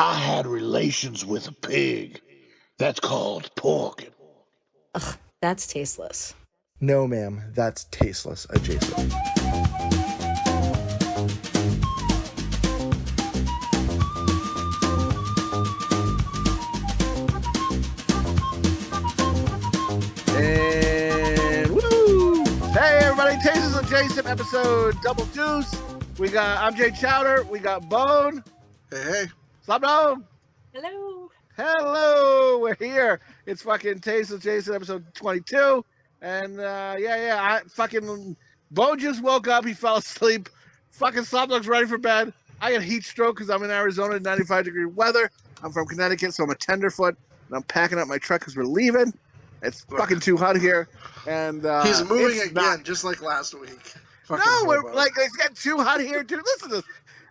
I had relations with a pig. That's called porking. Ugh, that's tasteless. No, ma'am, that's tasteless adjacent. And woo! Hey everybody, Tasteless Adjacent episode double deuce. I'm Jay Chowder. We got Bone. Hey. Slopdog. Hello. Hello. We're here. It's fucking Tasteless Adjacent episode 22. And Bone just woke up. He fell asleep. Fucking Slopdog's ready for bed. I got heat stroke because I'm in Arizona in 95-degree weather. I'm from Connecticut, so I'm a tenderfoot. And I'm packing up my truck because we're leaving. It's fucking too hot here, and he's moving again, just like last week. Fucking it's getting too hot here, dude. Listen to this,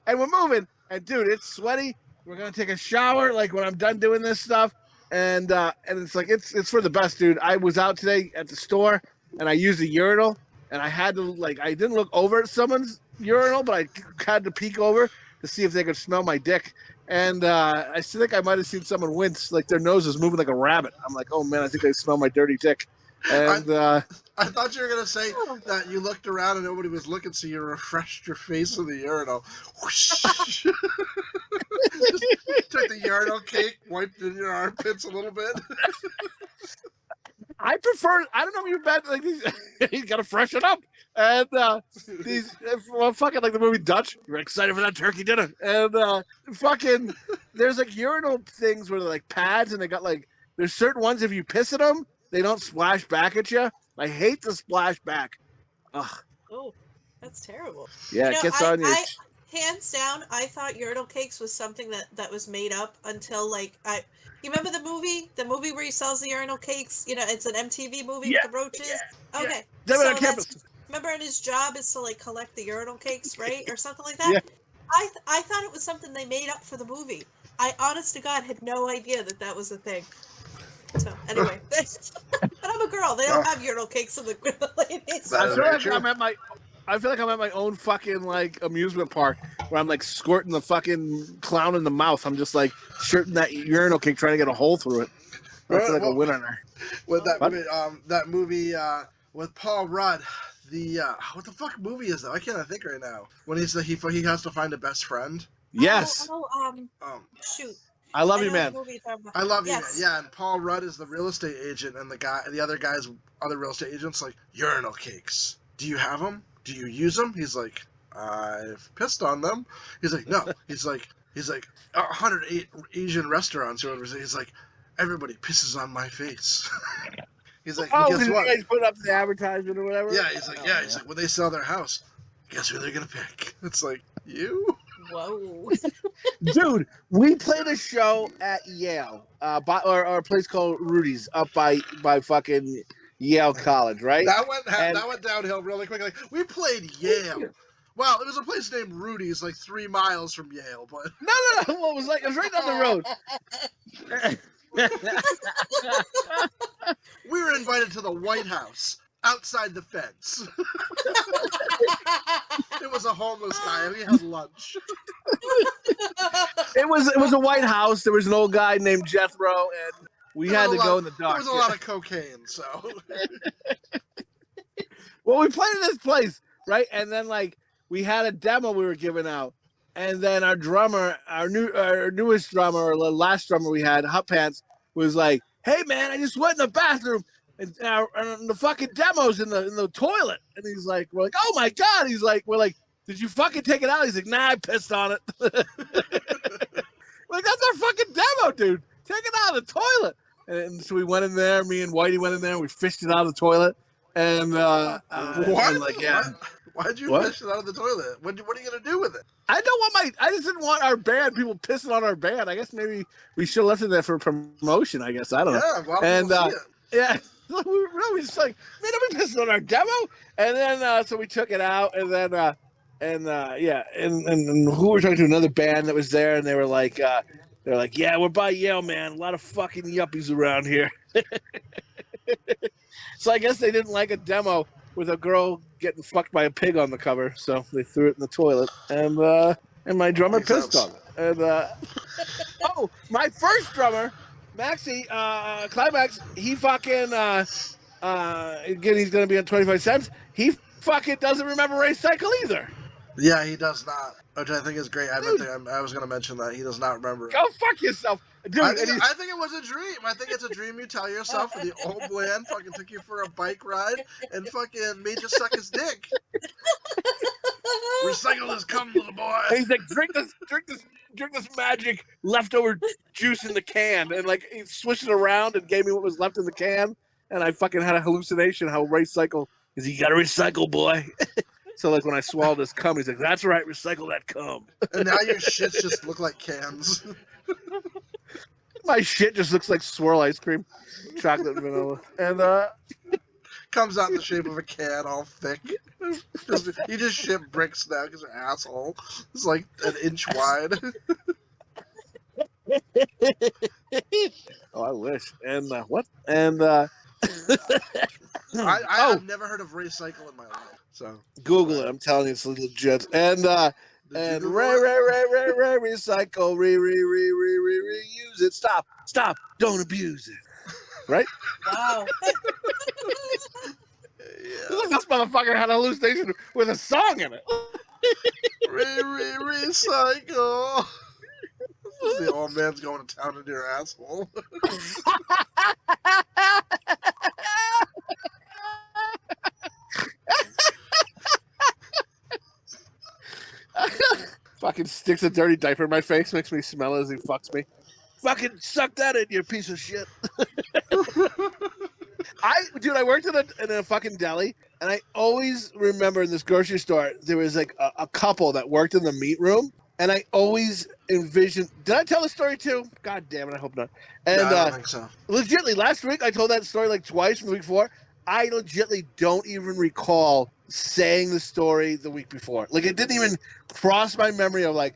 and we're moving, and dude, it's sweaty. We're gonna take a shower, like when I'm done doing this stuff, and it's like it's for the best, dude. I was out today at the store, and I used a urinal, and I had to I didn't look over at someone's urinal, but I had to peek over to see if they could smell my dick. And I think I might have seen someone wince, like their nose is moving like a rabbit. I'm like, oh man, I think they smell my dirty dick. And I thought you were gonna say that you looked around and nobody was looking, so you refreshed your face in the urinal. Whoosh. Just took the urinal cake, wiped in your armpits a little bit. I don't know if you've been like these. He's got to freshen up. And fucking like the movie Dutch. You're excited for that turkey dinner. And fucking, there's like urinal things where they're like pads, and they got there's certain ones if you piss in them, they don't splash back at you. I hate the splash back. Ugh. Oh, that's terrible. Yeah, it gets on you. Hands down, I thought urinal cakes was something that was made up until you remember the movie where he sells the urinal cakes? You know, it's an MTV movie with the roaches. Yeah. Okay. Yeah. So remember, and his job is to collect the urinal cakes, right? Or something like that? Yeah. I thought it was something they made up for the movie. I honest to God had no idea that was a thing. So anyway, but I'm a girl. They don't have urinal cakes in the ladies. I feel like I'm at my own fucking amusement park where I'm squirting the fucking clown in the mouth. I'm just shirting that urinal cake, trying to get a hole through it. I feel like a winner. With that movie with Paul Rudd, what the fuck movie is that? I can't think right now. When he has to find a best friend. Yes. Shoot. I love you, man. I love you, man. Yeah, and Paul Rudd is the real estate agent, and the other real estate agents urinal cakes. Do you have them? Do you use them? He's like, I've pissed on them. He's like, no. He's like 108 Asian restaurants or whatever. He's like, everybody pisses on my face. He's like, guess what? You guys put up the advertisement or whatever. Yeah, he's like, He's like, when they sell their house, guess who they're gonna pick? It's like you. Whoa. Dude, we played a show at Yale, or a place called Rudy's up by fucking Yale College, right? That went downhill really quickly. We played Yale. Well, it was a place named Rudy's, 3 miles from Yale, but no. Well, it was right down the road. We were invited to the White House. Outside the fence. It was a homeless guy, and we had lunch. It was a White House. There was an old guy named Jethro, and we had to go in the dark. There was a lot of cocaine, so. Well, we played in this place, right? And then we had a demo we were giving out, and then our drummer, our newest drummer, or the last drummer we had, Hut Pants, was like, "Hey man, I just went in the bathroom." And the fucking demo's in the toilet. And he's like, we're like, oh my God. He's like, we're like, did you fucking take it out? He's like, nah, I pissed on it. That's our fucking demo, dude. Take it out of the toilet. And so we went in there, me and Whitey went in there, and we fished it out of the toilet. And what? And yeah. Why'd you fish it out of the toilet? What are you gonna do with it? I just didn't want our band, people pissing on our band. I guess maybe we should have left it there for promotion, I guess. I don't know. Well, and yeah. We just man, we pissed on our demo, and then so we took it out, and then and who were we talking to? Another band that was there, and they were like, yeah, we're by Yale, man. A lot of fucking yuppies around here. So I guess they didn't like a demo with a girl getting fucked by a pig on the cover, so they threw it in the toilet, and my drummer pissed on it, and Oh, my first drummer, Maxie, Climax, he fucking, again, he's going to be on 25 cents. He fucking doesn't remember Race Cycle either. Yeah, he does not, which I think is great. I was going to mention that. He does not remember. Go fuck yourself. Dude, I think it was a dream. I think it's a dream you tell yourself when the old man fucking took you for a bike ride and fucking made you suck his dick. Recycle has come, little boy. And he's like, drink this magic leftover juice in the can. And like, he switched it around and gave me what was left in the can. And I fucking had a hallucination how Race Cycle is. You got to recycle, boy. So like when I swallowed this cum, he's like, that's right, recycle that cum. And now your shits just look like cans. My shit just looks like swirl ice cream, chocolate and vanilla, and comes out in the shape of a can, all thick. You just shit bricks now because your asshole is like an inch wide. Oh, I wish. And what? And I have never heard of Race Cycle in my life. So Google it. I'm telling you, it's legit. And recycle, reuse it. Stop, don't abuse it. Right? Wow. Look, this motherfucker had a hallucination with a song in it. Recycle. The old man's going to town into your asshole. Fucking sticks a dirty diaper in my face, makes me smell it as he fucks me. Fucking suck that in, you piece of shit. I worked in a fucking deli, and I always remember in this grocery store there was like a couple that worked in the meat room, and I always envisioned. Did I tell the story too? God damn it, I hope not. And No, I don't think so. Legitly, last week I told that story like twice from the week before. I legitly don't even recall saying the story the week before. Like, it didn't even cross my memory of like,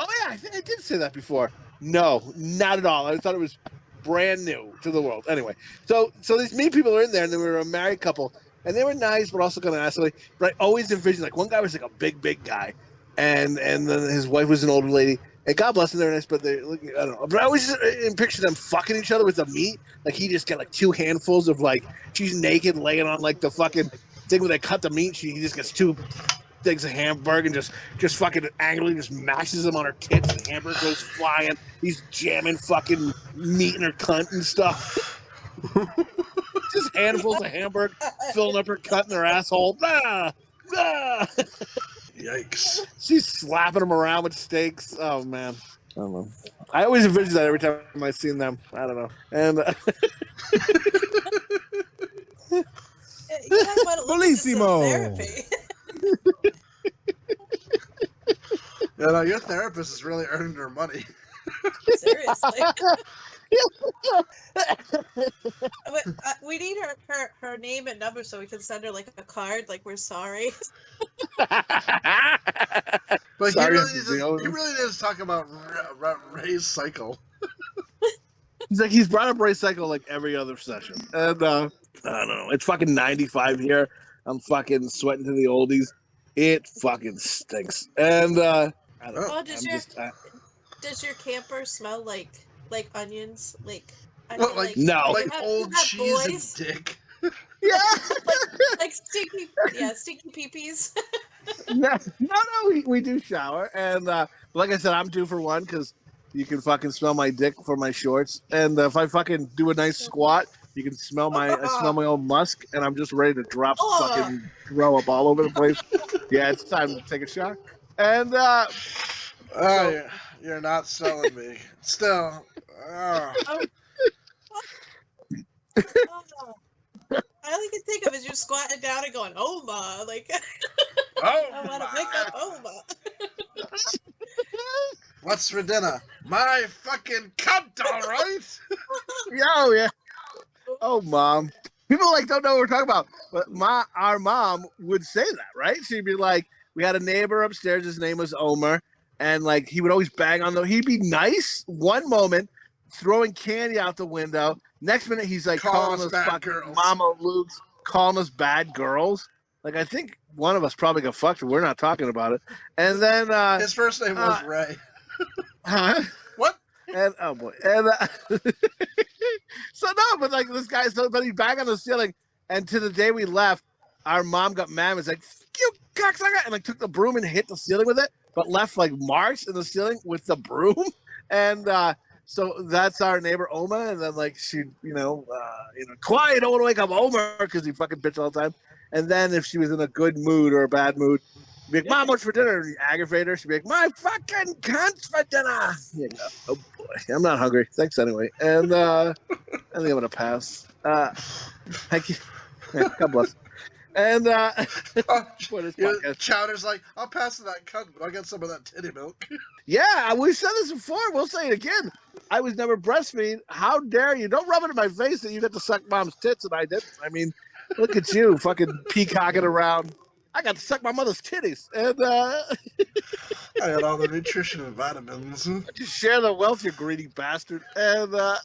oh yeah, I think I did say that before. No, not at all. I thought it was brand new to the world. Anyway, so these meat people are in there, and they were a married couple, and they were nice, but also kind of assly. But I always envisioned, like, one guy was like a big guy, and then his wife was an older lady. And God bless them, they're nice, but I don't know. But I always just picture them fucking each other with the meat. Like, he just got like 2 handfuls of like, she's naked laying on like the fucking thing where they cut the meat. He just gets 2 things of hamburger and just fucking angrily just mashes them on her tits, and the hamburger goes flying. He's jamming fucking meat in her cunt and stuff. Just handfuls of hamburger filling up her cunt in her asshole. Ah! Yikes. She's slapping them around with steaks. Oh, man. I don't know. I always envision that every time I see them. I don't know. And Bellissimo. Yeah, no, your therapist is really earning her money. Seriously. We need her name and number so we can send her like a card, like we're sorry. But Sorry, he really needs to talk about Ray's cycle. He's brought up Race Cycle like every other session. And I don't know. It's fucking 95 here. I'm fucking sweating to the oldies. It fucking stinks. And I don't know. Oh, does your camper smell like onions? Like no. Like old you have cheese boys? and dick. Yeah. like stinky peepees. No, we do shower. And like I said, I'm due for one because you can fucking smell my dick for my shorts. And if I fucking do a nice squat, you can smell my own musk, and I'm just ready to drop fucking throw up all over the place. Yeah, it's time to take a shower. And you're not selling me. Still. All I can think of is you squatting down and going, "Oh ma," like. Oh, I want to wake up Oma. What's for dinner? My fucking cunt, all right? yeah. Oh, Mom. People like don't know what we're talking about, but our mom would say that, right? She'd be like, we had a neighbor upstairs. His name was Omer, and like he would always bang on he'd be nice one moment, throwing candy out the window. Next minute, he's like calling us fucking girls. Mama Luke's, calling us bad girls. Like, I think one of us probably got fucked, but we're not talking about it. And then his first name was Ray. Huh? What? And oh boy, and so no, but like this guy, so but he banged on the ceiling, and to the day we left, our mom got mad and was like, "You cocksucker!" and like took the broom and hit the ceiling with it, but left like marks in the ceiling with the broom, and so that's our neighbor Oma, and then like she, quiet, don't want to wake up Oma because he fucking bitch all the time, and then if she was in a good mood or a bad mood. Be like, Mom, what's for dinner? And you aggravate her. She'd be like, my fucking cunt's for dinner. You know, oh boy, I'm not hungry. Thanks anyway. And I think I'm gonna pass. Thank you. Yeah, God bless. And Chowder's like, I'll pass to that cunt, but I'll get some of that titty milk. Yeah, we've said this before. We'll say it again. I was never breastfeed. How dare you? Don't rub it in my face that you get to suck Mom's tits and I didn't. I mean, look at you, fucking peacocking around. I got to suck my mother's titties, and I got all the nutrition and vitamins. Just share the wealth, you greedy bastard. And I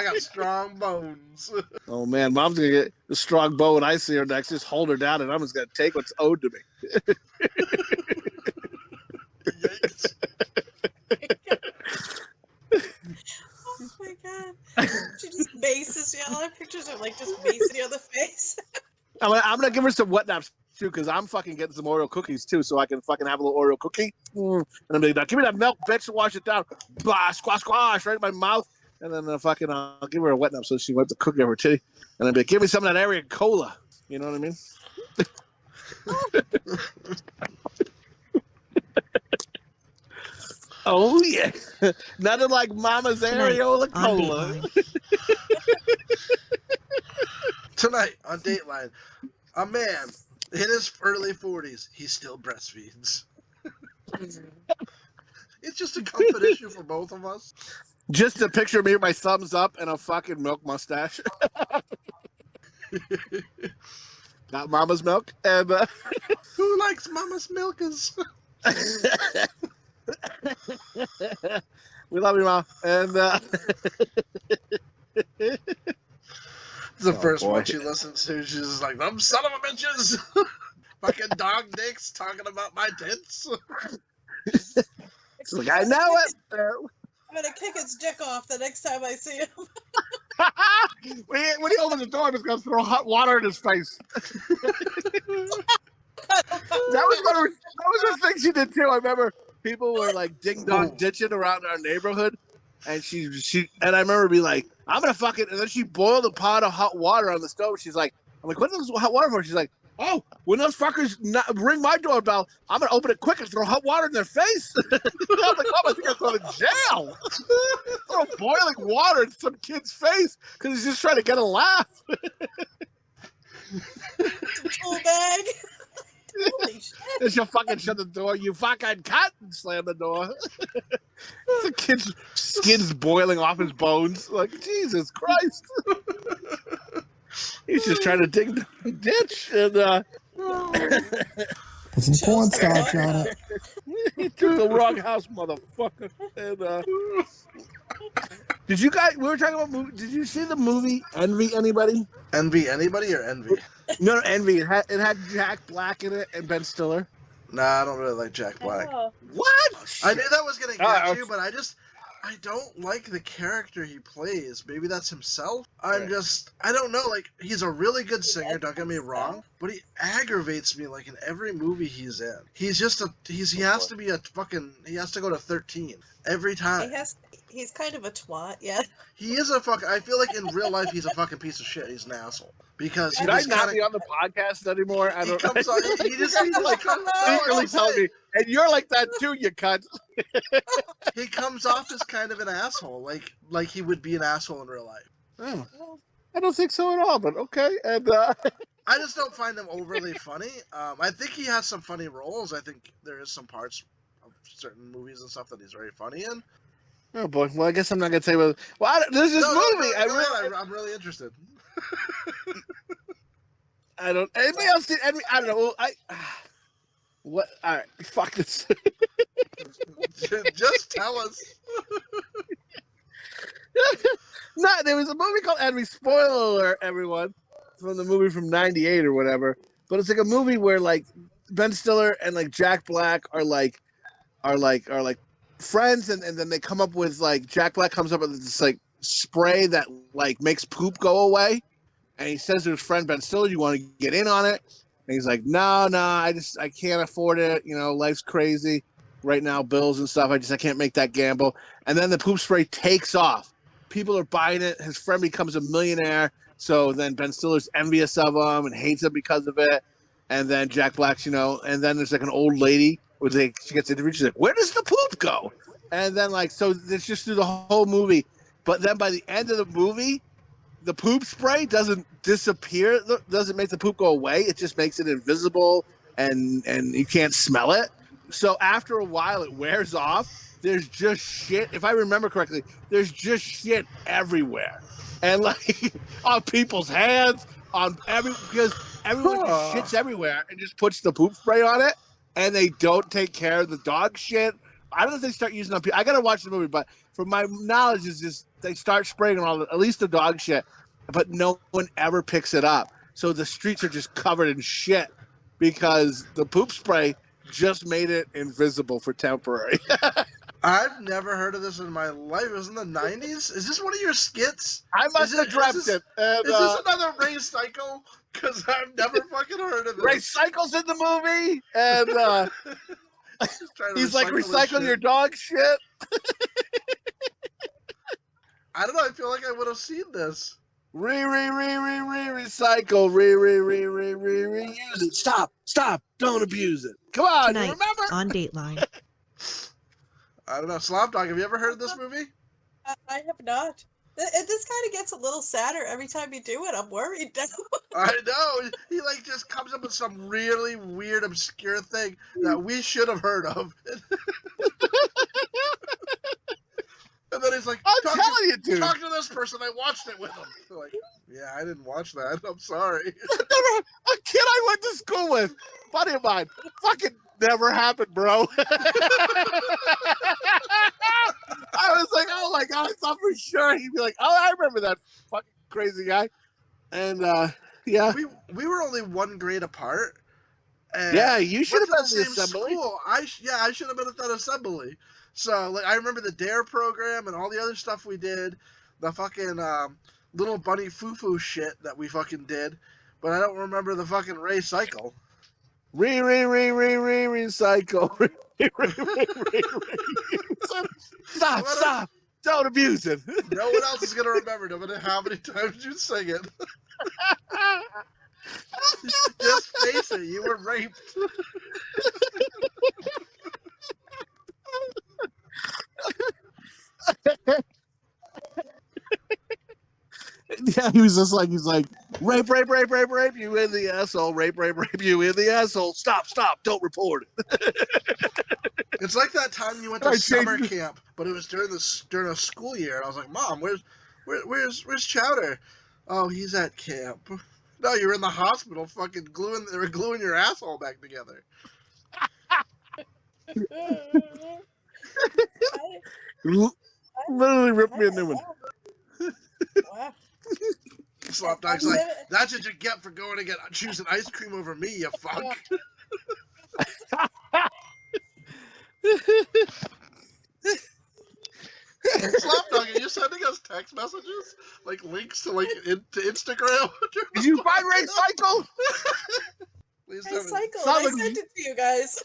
got strong bones. Oh man, Mom's gonna get the strong bow when I see her next. Just hold her down, and I'm just gonna take what's owed to me. Oh my god! She just maces you. All I pictures are like just macing you on the face. I'm gonna give her some wet naps too, because I'm fucking getting some Oreo cookies too, so I can fucking have a little Oreo cookie. And I'm like, now give me that milk, bitch, and wash it down. Bah, squash, squash, right in my mouth. And then I'll give her a wet nap so she wipes the cookie over her titty. And I'll be like, give me some of that Arian cola. You know what I mean? Oh yeah, nothing like Mama's areola cola. Tonight on Dateline, a man in his early 40s, he still breastfeeds. It's just a comfort issue for both of us. Just a picture of me with my thumbs up and a fucking milk mustache. Got Mama's milk. And who likes Mama's milkers? We love you, Mom. And it's the first one she listens to. She's just like, them son of a bitches. Fucking dog dicks talking about my tits. It's like, I know it. I'm gonna kick its dick off the next time I see him. When he opens the door, I'm just gonna throw hot water in his face. That was the thing she did too. I remember people were like ding dong ditching around our neighborhood, and she and I remember being like, I'm gonna fucking, and then she boiled a pot of hot water on the stove. She's like, I'm like, what is this hot water for? She's like, oh, when those fuckers ring my doorbell, I'm gonna open it quick and throw hot water in their face. I'm like, oh, I think I'm going to jail. Throw boiling water in some kid's face because he's just trying to get a laugh. Tool bag. Holy shit. Then she'll fucking shut the door. You fucking cunt, and slam the door. The kid's skin's boiling off his bones. Like, Jesus Christ. He's just trying to dig the ditch. And, Put some porn stars on it. He took the wrong house, motherfucker. And, did you guys, we were talking about movie, did you see the movie Envy Anybody? Envy anybody or envy? No, Envy. It had Jack Black in it and Ben Stiller. Nah, I don't really like Jack Black. Oh. What? I knew that was gonna get you, but I don't like the character he plays. Maybe that's himself. I don't know. Like, he's a really good singer, don't get me wrong, but he aggravates me like in every movie he's in. He's just he has to be a fucking, he has to go to 13 every time. He's kind of a twat, yeah. He is a fucking, I feel like in real life he's a fucking piece of shit. He's an asshole. Because he Should I just not kinda, be on the podcast anymore? I don't know. He just like secretly tell me, and you're like that too, you cunt. He comes off as kind of an asshole, like he would be an asshole in real life. Oh, I don't think so at all, but okay. And I just don't find him overly funny. I think he has some funny roles. I think there is some parts of certain movies and stuff that he's very funny in. oh boy, well I guess I'm not gonna say well. There's this movie. I'm really interested. I don't. Anybody else did? I don't know. What? All right, fuck this. Just tell us. No, there was a movie called Envy. Spoiler alert, everyone, from the movie from '98 or whatever. But it's like a movie where like Ben Stiller and like Jack Black are like friends, and then they come up with like Jack Black comes up with this like spray that like makes poop go away, and he says to his friend Ben Stiller, "You want to get in on it?" And he's like, "No, I can't afford it. You know, life's crazy right now, bills and stuff. I can't make that gamble." And then the poop spray takes off. People are buying it. His friend becomes a millionaire. So then Ben Stiller's envious of him and hates him because of it. And then Jack Black's, and then there's like an old lady where she gets interviewed. She's like, "Where does the poop go?" And then so it's just through the whole movie. But then by the end of the movie, the poop spray doesn't disappear, doesn't make the poop go away. It just makes it invisible and you can't smell it. So after a while, it wears off. There's just shit. If I remember correctly, there's just shit everywhere. And like on people's hands, because everyone just shits everywhere and just puts the poop spray on it, and they don't take care of the dog shit. I don't know if they start using it on people. I gotta watch the movie, but from my knowledge, is just they start spraying on at least the dog shit, but no one ever picks it up. So the streets are just covered in shit because the poop spray just made it invisible for temporary. I've never heard of this in my life. It was in the 90s? Is this one of your skits? I must have dreamt it. And, is this another Ray Cycle? Because I've never fucking heard of this. Ray Cycle's in the movie, and he's like, recycle your dog shit. I don't know. I feel like I would have seen this. Recycle. Reuse it. Stop. Don't abuse it. Come on, Tonight, you remember? on Dateline. I don't know. Slopdog, have you ever heard of this movie? I have not. This kind of gets a little sadder every time you do it. I'm worried now. I know. He like just comes up with some really weird, obscure thing that we should have heard of. And then he's like, I'm telling you, dude. Talk to this person. I watched it with him. They're like, yeah, I didn't watch that. I'm sorry. A kid I went to school with, buddy of mine, fucking never happened, bro. I was like, oh my God, I thought for sure he'd be like, oh, I remember that fucking crazy guy. And yeah. We were only one grade apart. And yeah, you should have been at in the assembly. School. I should have been at that assembly. So like I remember the DARE program and all the other stuff we did, the fucking little bunny foo-foo shit that we fucking did, but I don't remember the fucking Ray Cycle. Recycle. Stop. Don't abuse it. No one else is gonna remember no matter how many times you sing it. Just face it, you were raped. Yeah, he's like, rape you in the asshole, rape you in the asshole. Stop, don't report it. It's like that time you went to summer camp, but it was during a school year, and I was like, Mom, where's Chowder? Oh, he's at camp. No, you're in the hospital, fucking gluing your asshole back together. Literally ripped me a new one. Wow. Slopdog's like, that's what you get for going to choosing ice cream over me, you fuck. Slopdog, are you sending us text messages? Like links to to Instagram? Did you find Ray Cycle? Please Ray Cycle. I sent it to you guys.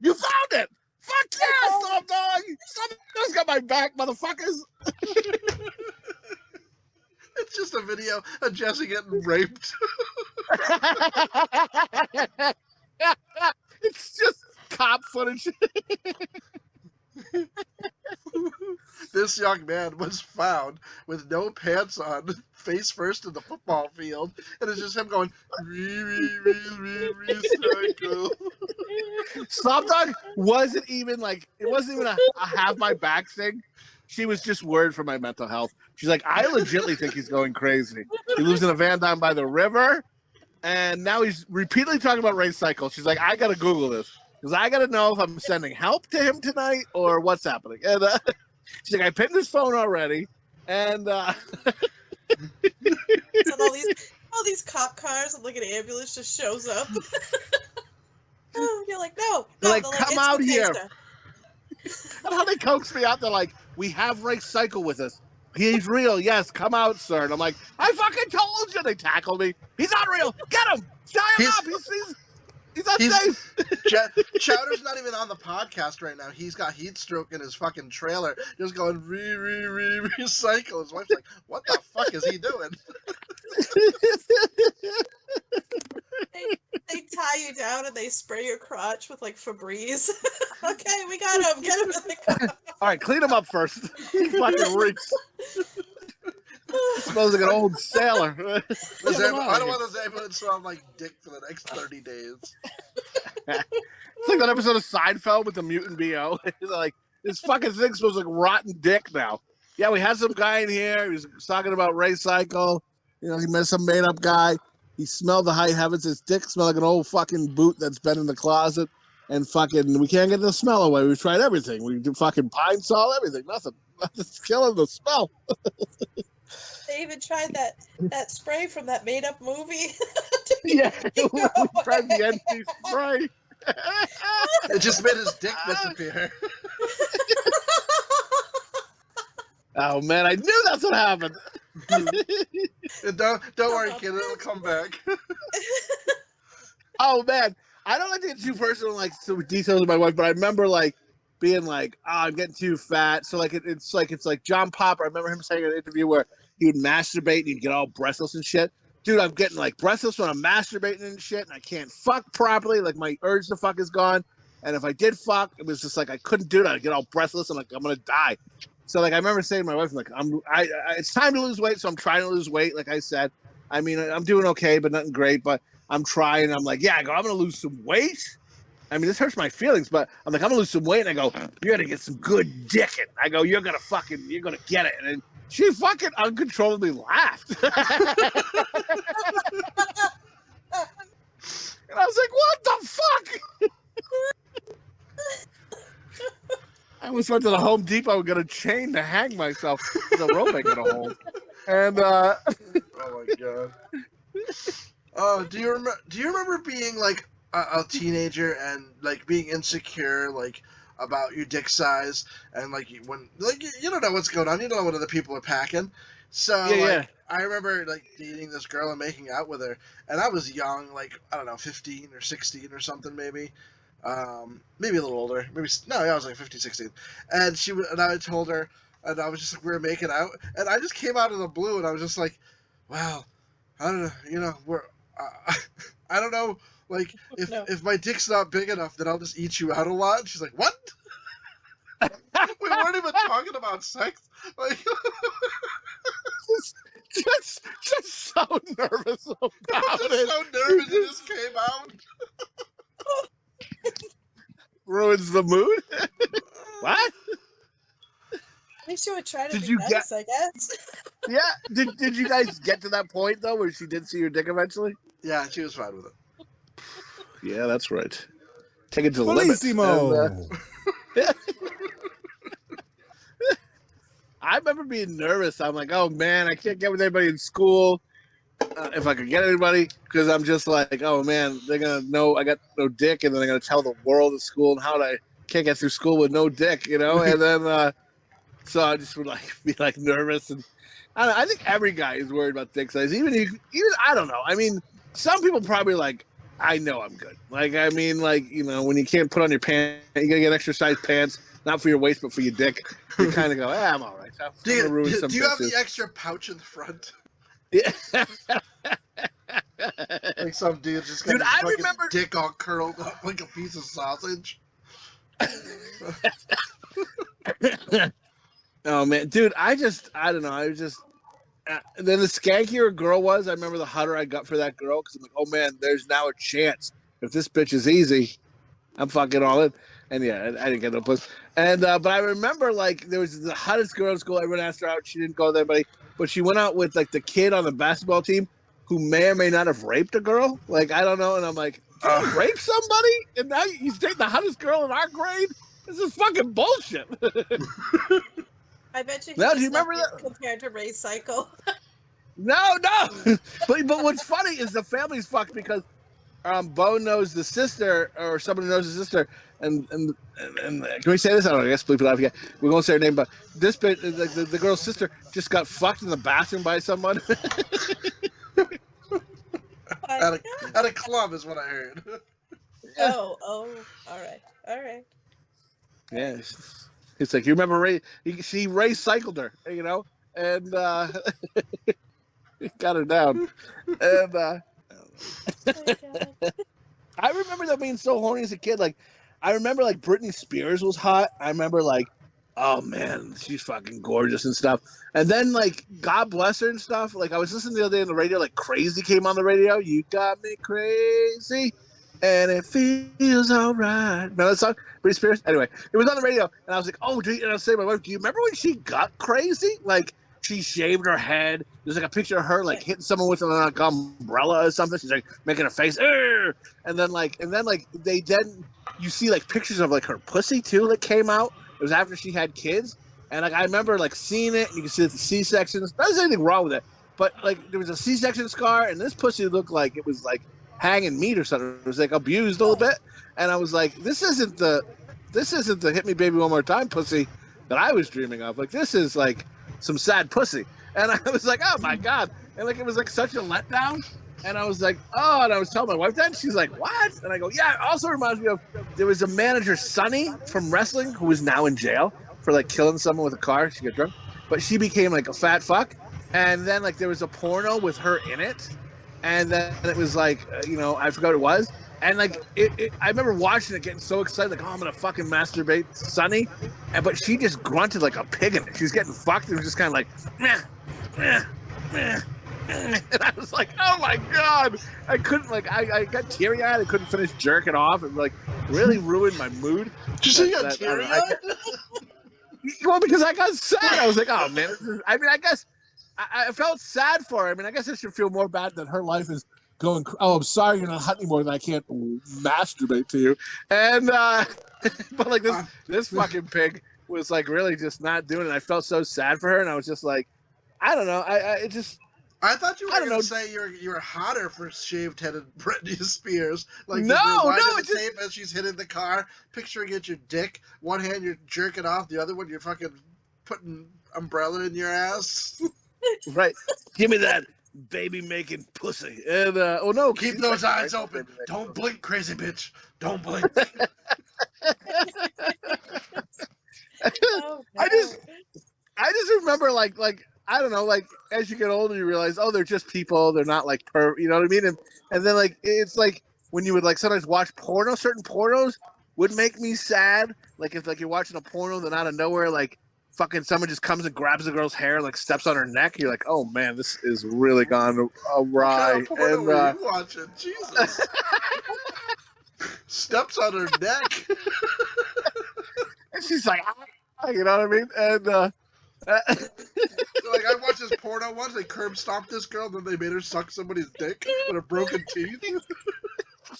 You found it! Fuck yeah, Slopdog! Slopdog's got my back, motherfuckers! It's just a video of Jesse getting raped. It's just cop footage. This young man was found with no pants on, face first in the football field, and it's just him going, recycle. Slopdog wasn't even like, it wasn't even a have my back thing. She was just worried for my mental health. She's like, I legitimately think he's going crazy. He lives in a van down by the river, and now he's repeatedly talking about Ray Cycle. She's like, I gotta Google this because I gotta know if I'm sending help to him tonight or what's happening. And she's like, I pinned his phone already, and So all these cop cars and like an ambulance just shows up. You're like, no. They're like, come out here. And how they coax me out, they're like, we have Ray Cycle with us. He's real, yes, come out, sir. And I'm like, I fucking told you. They tackle me. He's not real. Get him. Tie him up. He's unsafe. Chowder's not even on the podcast right now. He's got heat stroke in his fucking trailer, just going recycle. His wife's like, "What the fuck is he doing?" They tie you down and they spray your crotch with like Febreze. Okay, we got him. Get him in the car. All right, clean him up first. He fucking reeks. Smells like an old sailor. I don't want this neighborhood to smell like dick for the next 30 days. It's like that episode of Seinfeld with the mutant BO. It's like, this fucking thing smells like rotten dick now. Yeah, we had some guy in here. He was talking about Ray Cycle. You know, he met some made-up guy. He smelled the high heavens. His dick smelled like an old fucking boot that's been in the closet. And fucking, we can't get the smell away. We've tried everything. We do fucking pine sol, everything. Nothing. Nothing's killing the smell. They even tried that spray from that made-up movie. Yeah, we tried the NC spray. It just made his dick disappear. Oh man, I knew that's what happened. Don't worry, kid. It'll come back. Oh man, I don't like to get too personal, like some details of my wife, but I remember like being like, "Oh, I'm getting too fat." So like it's like John Popper. I remember him saying in an interview where he would masturbate and he'd get all breathless and shit. Dude, I'm getting like breathless when I'm masturbating and shit, and I can't fuck properly. Like my urge to fuck is gone. And if I did fuck, it was just like I couldn't do it. I'd get all breathless and like I'm gonna die. So like I remember saying to my wife, like it's time to lose weight, so I'm trying to lose weight. Like I said, I mean I'm doing okay, but nothing great. But I'm trying. I'm like, yeah, I'm gonna lose some weight. I mean, this hurts my feelings, but I'm like, I'm gonna lose some weight. And I go, you're gonna get some good dicking. I go, you're gonna get it. And she fucking uncontrollably laughed. And I was like, what the fuck? I almost went to the Home Depot and got a chain to hang myself. The rope ain't gonna hold. And oh my god. Do you remember being like a teenager and like being insecure, like about your dick size, and like when like you don't know what's going on, you don't know what other people are packing. So I remember like dating this girl and making out with her, and I was young, like I don't know, 15 or 16 or something maybe. Maybe a little older. I was like 15, 16. And I told her, and I was just like, we were making out, and I just came out of the blue, and I was just like, wow, I don't know, you know, I don't know, like if my dick's not big enough, then I'll just eat you out a lot. And she's like, what? We weren't even talking about sex. Like, just so nervous about it. So nervous, it just came out. Ruins the mood. What? At least you would try to be nice, I guess. Yeah. Did you guys get to that point though, where she did see your dick eventually? Yeah, she was fine with it. Yeah, that's right. Take it to the Bellissimo. limit. I remember being nervous. I'm like, oh man, I can't get with anybody in school. If I could get anybody, because I'm just like, oh man, they're gonna know I got no dick, and then they're gonna tell the world at school and how I can't get through school with no dick, you know. And then so I just would like be like nervous, and I think every guy is worried about dick size. Even I don't know. I mean, some people probably like, I know I'm good. Like I mean, like you know, when you can't put on your pants, you gotta get extra size pants, not for your waist but for your dick. You kind of go, I'm all right. Do you have the extra pouch in the front? Yeah. Like some dude just got his dick all curled up like a piece of sausage. Oh man, dude, I don't know. I was just then the skankier a girl was, I remember the hotter I got for that girl because I'm like, oh man, there's now a chance. If this bitch is easy, I'm fucking all in. And yeah, I didn't get no puss. And but I remember like there was the hottest girl in school. Everyone asked her out. She didn't go with anybody, but she went out with like the kid on the basketball team who may or may not have raped a girl. Like I don't know. And I'm like, did you rape somebody? And now he's dating the hottest girl in our grade? This is fucking bullshit. I bet you. Now, do you remember that? Compared to Ray Cycle. No. but what's funny is the family's fucked because Bo knows the sister, or somebody knows the sister, and can we say this? I don't know. I guess bleep it out. Yeah, we won't say her name, but this bit, the girl's sister just got fucked in the bathroom by someone. At a club is what I heard. Oh, all right. Yeah, it's like, you remember Ray? Ray cycled her, and got her down, and I remember that being so horny as a kid. Like, I remember like Britney Spears was hot. I remember like, oh man, she's fucking gorgeous and stuff. And then like, God bless her and stuff. Like, I was listening the other day on the radio, like Crazy came on the radio. You got me crazy, and it feels alright. Remember that song, Britney Spears? Anyway, it was on the radio, and I was like, oh, and I was saying to my wife, do you remember when she got crazy? Like, she shaved her head. There's like a picture of her like hitting someone with an umbrella or something. She's like making a face, "Arr!" and then you see like pictures of like her pussy too that came out. It was after she had kids, and like I remember like seeing it. And you can see the C-sections. Not there's anything wrong with it, but like there was a C-section scar, and this pussy looked like it was like hanging meat or something. It was like abused a little bit, and I was like, this isn't the hit me baby one more time pussy that I was dreaming of. Like, this is like some sad pussy. And I was like, oh my God. And like, it was like such a letdown. And I was like, oh, and I was telling my wife that, and she's like, what? And I go, yeah, it also reminds me of, there was a manager, Sunny, from wrestling, who is now in jail for like killing someone with a car. She got drunk, but she became like a fat fuck. And then like, there was a porno with her in it. And then it was like, I forgot what it was. And like, I remember watching it, getting so excited, like, oh, I'm gonna fucking masturbate Sunny, but she just grunted like a pig in it. She was getting fucked, and was just kind of like, meh, meh, meh. And I was like, oh my God, I couldn't, like, I got teary eyed. I couldn't finish jerking off. It like really ruined my mood. Did you say you got teary eyed? Well, because I got sad. I was like, oh man, I mean, I guess I felt sad for her. I mean, I guess I should feel more bad that her life is going, oh, I'm sorry you're not hot anymore and I can't masturbate to you. And but like this fucking pig was like really just not doing it. I felt so sad for her, and I was just like, I don't know. I thought you were going to say you're hotter for shaved-headed Britney Spears. Like, no, it's the tape as she's hitting the car, picturing it your dick. One hand you're jerking off, the other one you're fucking putting umbrella in your ass. Right. Give me that baby-making pussy. And, oh no. Keep those eyes open. Don't blink, crazy bitch. Don't blink. Oh, no. I just remember like I don't know, like as you get older you realize, oh, they're just people, they're not like you know what I mean? And then like it's like when you would like sometimes watch porno, certain pornos would make me sad. Like if like you're watching a porno, then out of nowhere like fucking someone just comes and grabs the girl's hair and like steps on her neck. You're like, oh man, this is really gone awry. What kind of porno were you watching? Jesus. Steps on her neck. And she's like, ah, you know what I mean? And like I watched this porno once. They curb stomped this girl, then they made her suck somebody's dick with her broken teeth.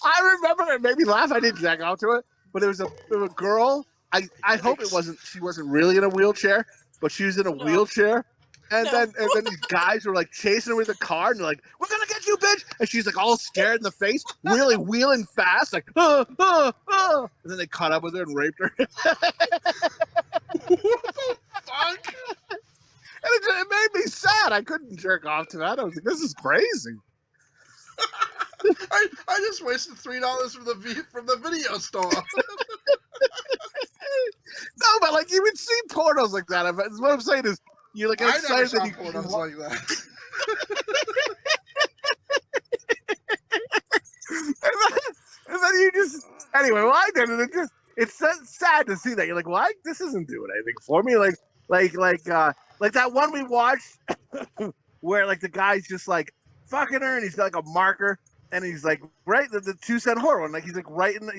I remember it made me laugh. I didn't jack out to it, but there was a girl. I hope she wasn't really in a wheelchair, but she was in a wheelchair. And then these guys were like chasing her with a car, and they're like, "We're gonna get you, bitch!" And she's like all scared in the face, really wheeling fast, like, and then they caught up with her and raped her. What the fuck? And it made me sad. I couldn't jerk off to that. I was like, "This is crazy." I just wasted $3 from the video store. No, but like you would see pornos like that. What I'm saying is, you're like excited that you pornos like that. and then you just anyway. Well, I did it. It's sad to see that. You're like, well, this isn't doing anything for me. Like that one we watched where like the guy's just like fucking her, and he's got like a marker, and he's like right the 2-cent horror one. Like he's like writing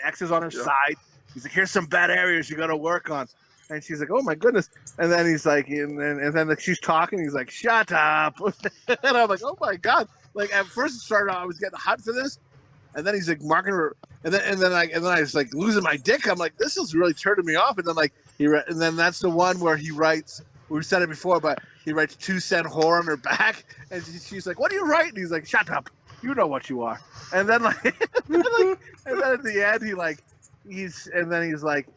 X's on her side. He's like, here's some bad areas you got to work on. And she's like, oh my goodness. And then he's like, and then like, she's talking. He's like, shut up. And I'm like, oh my God. Like at first it started out, I was getting hot for this. And then he's like marking her. And then I was like losing my dick. I'm like, this is really turning me off. And then like and then that's the one where he writes, we've said it before, but he writes 2-cent whore on her back. And she's like, what do you write? And he's like, shut up. You know what you are. And then like, and then at the end, he's like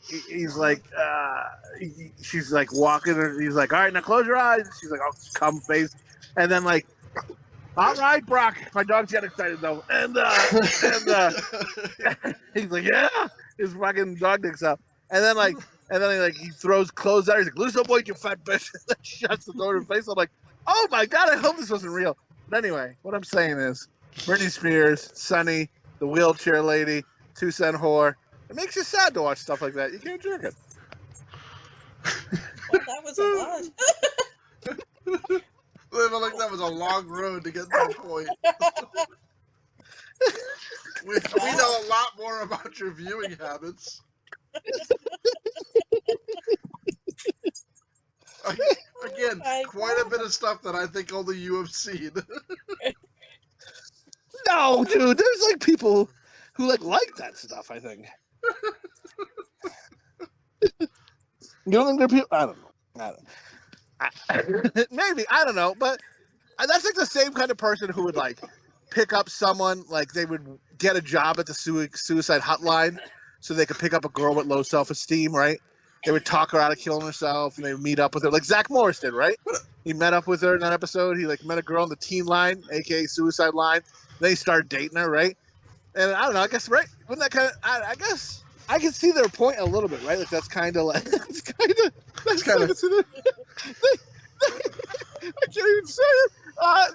she's like walking, and he's like, all right, now close your eyes. She's like, oh, cum face, and then like, all right, Brock. My dog's getting excited though, and he's like, yeah, his fucking dog dicks up, and then he throws clothes at her. He's like, lose up, boy, you fat bitch. And then shuts the door in her face. I'm like, oh my god, I hope this wasn't real. But anyway, what I'm saying is, Britney Spears, Sunny, the wheelchair lady, 2 Cent whore. It makes you sad to watch stuff like that. You can't jerk it. Well, that was a lot. I feel like that was a long road to get to the point. we know a lot more about your viewing habits. Again, quite a bit of stuff that I think only you have seen. No, dude, there's like people who like that stuff, I think. You don't think there are people? I don't know. Maybe, I don't know, but that's like the same kind of person who would like pick up someone, like they would get a job at the suicide hotline so they could pick up a girl with low self-esteem, right? They would talk her out of killing herself, and they would meet up with her, like Zach Morris did, right? He met up with her in that episode. He like met a girl on the teen line, aka suicide line. Then he started dating her, right? And I don't know, I guess, right? Wouldn't that kind of? I guess I can see their point a little bit, right? Like that's kind of like that's kind of. I can't even say it.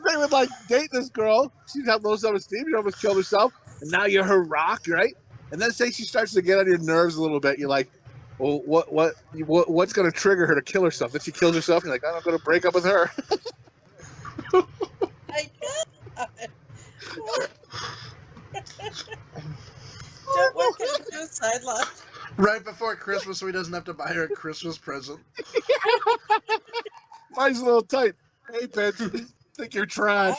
They would like date this girl. She'd have low self-esteem. She almost killed herself, and now you're her rock, right? And then say she starts to get on your nerves a little bit. You're like, well, what's going to trigger her to kill herself? Then she kills herself. You're like, I'm going to break up with her. I got it. Don't work in the suicide line. Right before Christmas, so he doesn't have to buy her a Christmas present. Mine's a little tight. Hey, bitch, think you're trash.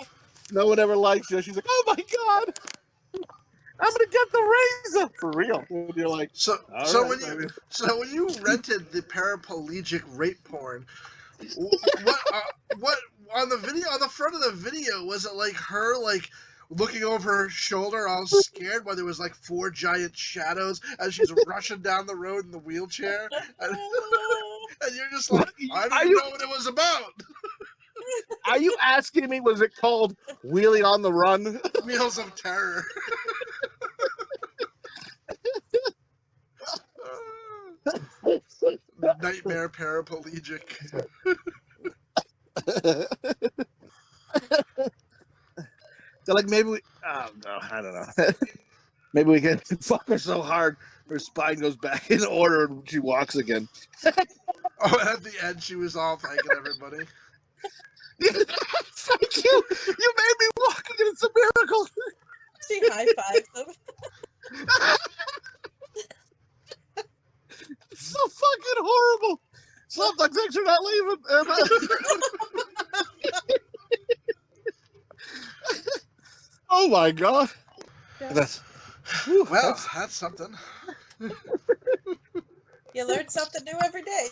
No one ever likes you. She's like, oh my god, I'm gonna get the razor for real. And you're like, so when you rented the paraplegic rape porn, what on the video, on the front of the video, was it like her like looking over her shoulder all scared while there was like 4 giant shadows as she's rushing down the road in the wheelchair, and you're just like, I don't know what it was about. Are you asking me, was it called Wheeling on the Run? Wheels of Terror. Nightmare paraplegic. They're like, maybe we, oh no, I don't know. Maybe we can fuck her so hard her spine goes back in order and she walks again. Oh, and at the end she was all thanking everybody. Thank you. You made me walk again. It's a miracle. She high-fived them. It's so fucking horrible. Slopdog thinks you're not leaving. Oh my god. Yeah. That's something. You learn something new every day.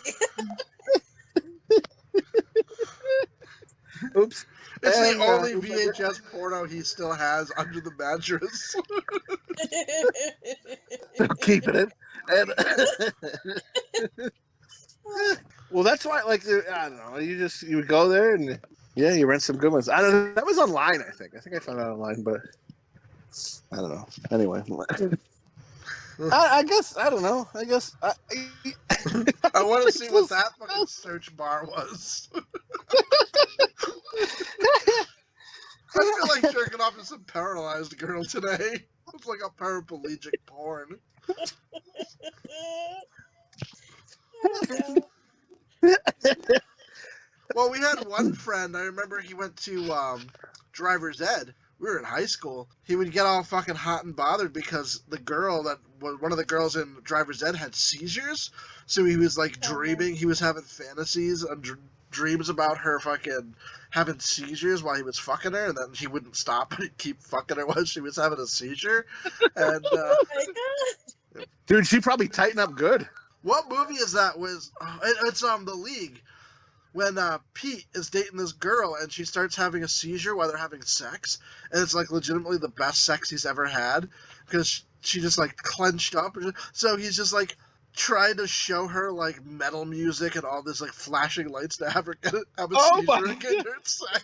Oops. It's the only VHS porno he still has under the mattress. Keeping it. And well, that's why, like, I don't know. You would go there and you rent some good ones. I don't know. That was online, I think. I found it online, but I don't know. Anyway, I guess I don't know. I guess I want to see what that fucking search bar was. I feel like jerking off to some paralyzed girl today. It's like a paraplegic porn. Well, we had one friend, I remember he went to driver's ed. We were in high school. He would get all fucking hot and bothered because the girl that was one of the girls in driver's ed had seizures. So he was like dreaming, he was having fantasies and dreams about her fucking having seizures while he was fucking her, and then he wouldn't stop and he'd keep fucking her while she was having a seizure. And dude, she probably tightened up good. What movie is that? It's The League, when Pete is dating this girl and she starts having a seizure while they're having sex, and it's like legitimately the best sex he's ever had because she just like clenched up. So he's just like trying to show her like metal music and all this like flashing lights to have her have a seizure and get her sick.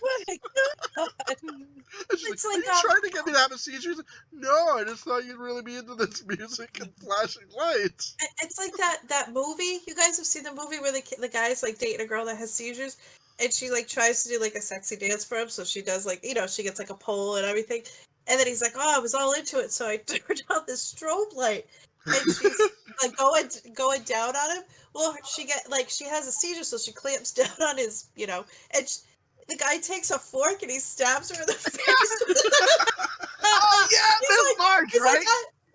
Oh my God. It's like, are you trying to get me to have a seizure? No, I just thought you'd really be into this music and flashing lights. It's like that movie. You guys have seen the movie where the guy's like dating a girl that has seizures, and she like tries to do like a sexy dance for him. So she does like, you know, she gets like a pole and everything. And then he's like, oh, I was all into it. So I turned on this strobe light. And she's like going down on him. Well, she has a seizure, so she clamps down on his, you know, and the guy takes a fork and he stabs her in the face. Oh yeah, Miss March, right? Like,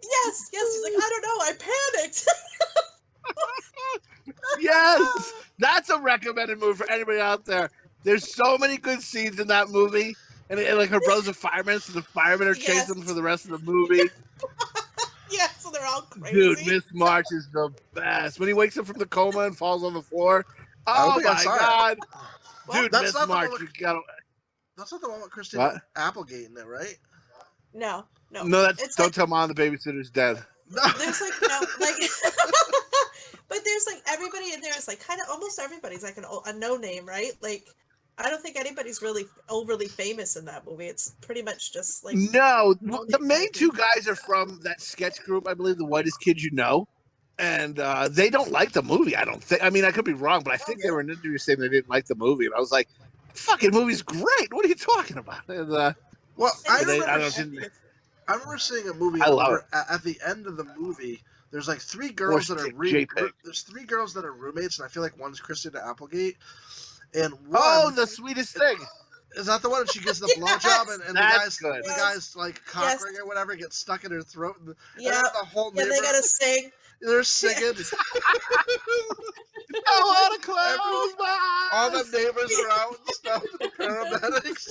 yes. He's like, I don't know, I panicked. Yes, that's a recommended movie for anybody out there. There's so many good scenes in that movie, and like her brother's a fireman, so the firemen are chasing them for the rest of the movie. Yeah, so they're all crazy. Dude, Miss March is the best. When he wakes up from the coma and falls on the floor. Oh my God. Dude, Miss March, you gotta. That's not the one with Christina Applegate in it, right? No. No, that's Don't Tell Mom the Babysitter's Dead. No. There's like but there's like everybody in there is like kind of almost everybody's like a no name, right? Like I don't think anybody's really overly famous in that movie. It's pretty much just like no. The main two guys are from that sketch group, I believe, The Whitest Kids You Know, and they don't like the movie. I don't think. I mean, I could be wrong, but I think they were in an interview saying they didn't like the movie, and I was like, "Fucking movie's great. What are you talking about?" And, well, I remember seeing a movie where at the end of the movie, there's like three girls that are there's three girls that are roommates, and I feel like one's Christina Applegate. And the sweetest thing. Is that the one? She gets the blowjob, and the guy's like cock ring or whatever gets stuck in her throat. And the whole neighborhood, they gotta sing. They're singing. I want to close my eyes. All the neighbors are out and stuff. The paramedics.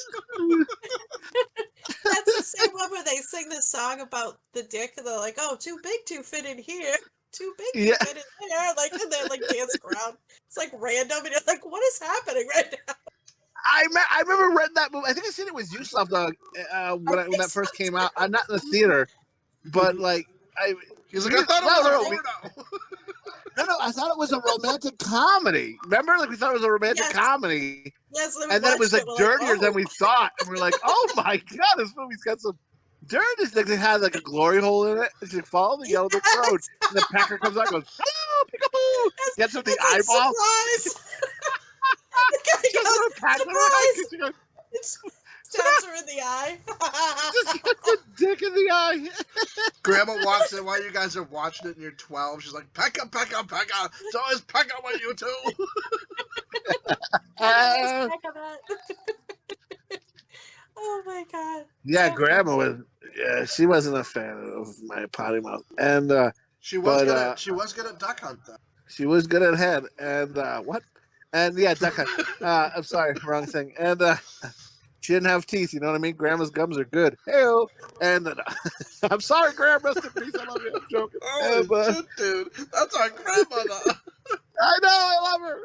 That's the same one where they sing this song about the dick, and they're like, "Oh, too big to fit in here." Too big to fit in there, like, and they're like dancing around. It's like random, and you're like, "What is happening right now?" I remember reading that movie. I think I seen it with you, Slopdog, when that first came out. I'm not in the theater, but like he's like, I thought it was a porno. No, I thought it was a romantic comedy. Remember, like we thought it was a romantic comedy. Yes, and then it was like dirtier than we thought, and we're like, "Oh my God, this movie's got some." Dirty thing, they had like a glory hole in it. It's like follow the yellow brick road, and the pecker comes out, and goes, "Hello, peekaboo!" Gets with the eyeball. Surprise! Stabs her in the eye. Just gets a dick in the eye. Grandma walks in while you guys are watching it, and you're 12. She's like, "Pekka, Pekka, Pekka." It's always Pekka with you too. Oh my God. Yeah, Grandma was. Yeah, she wasn't a fan of my potty mouth, and she was good at duck hunt though. She was good at head, and what? And yeah, duck hunt. I'm sorry, wrong thing. And she didn't have teeth. You know what I mean? Grandma's gums are good. Hey-o. And I'm sorry, Grandma. Rest in peace. I love you. I'm joking. Oh, shit, dude. That's our grandmother. I know. I love her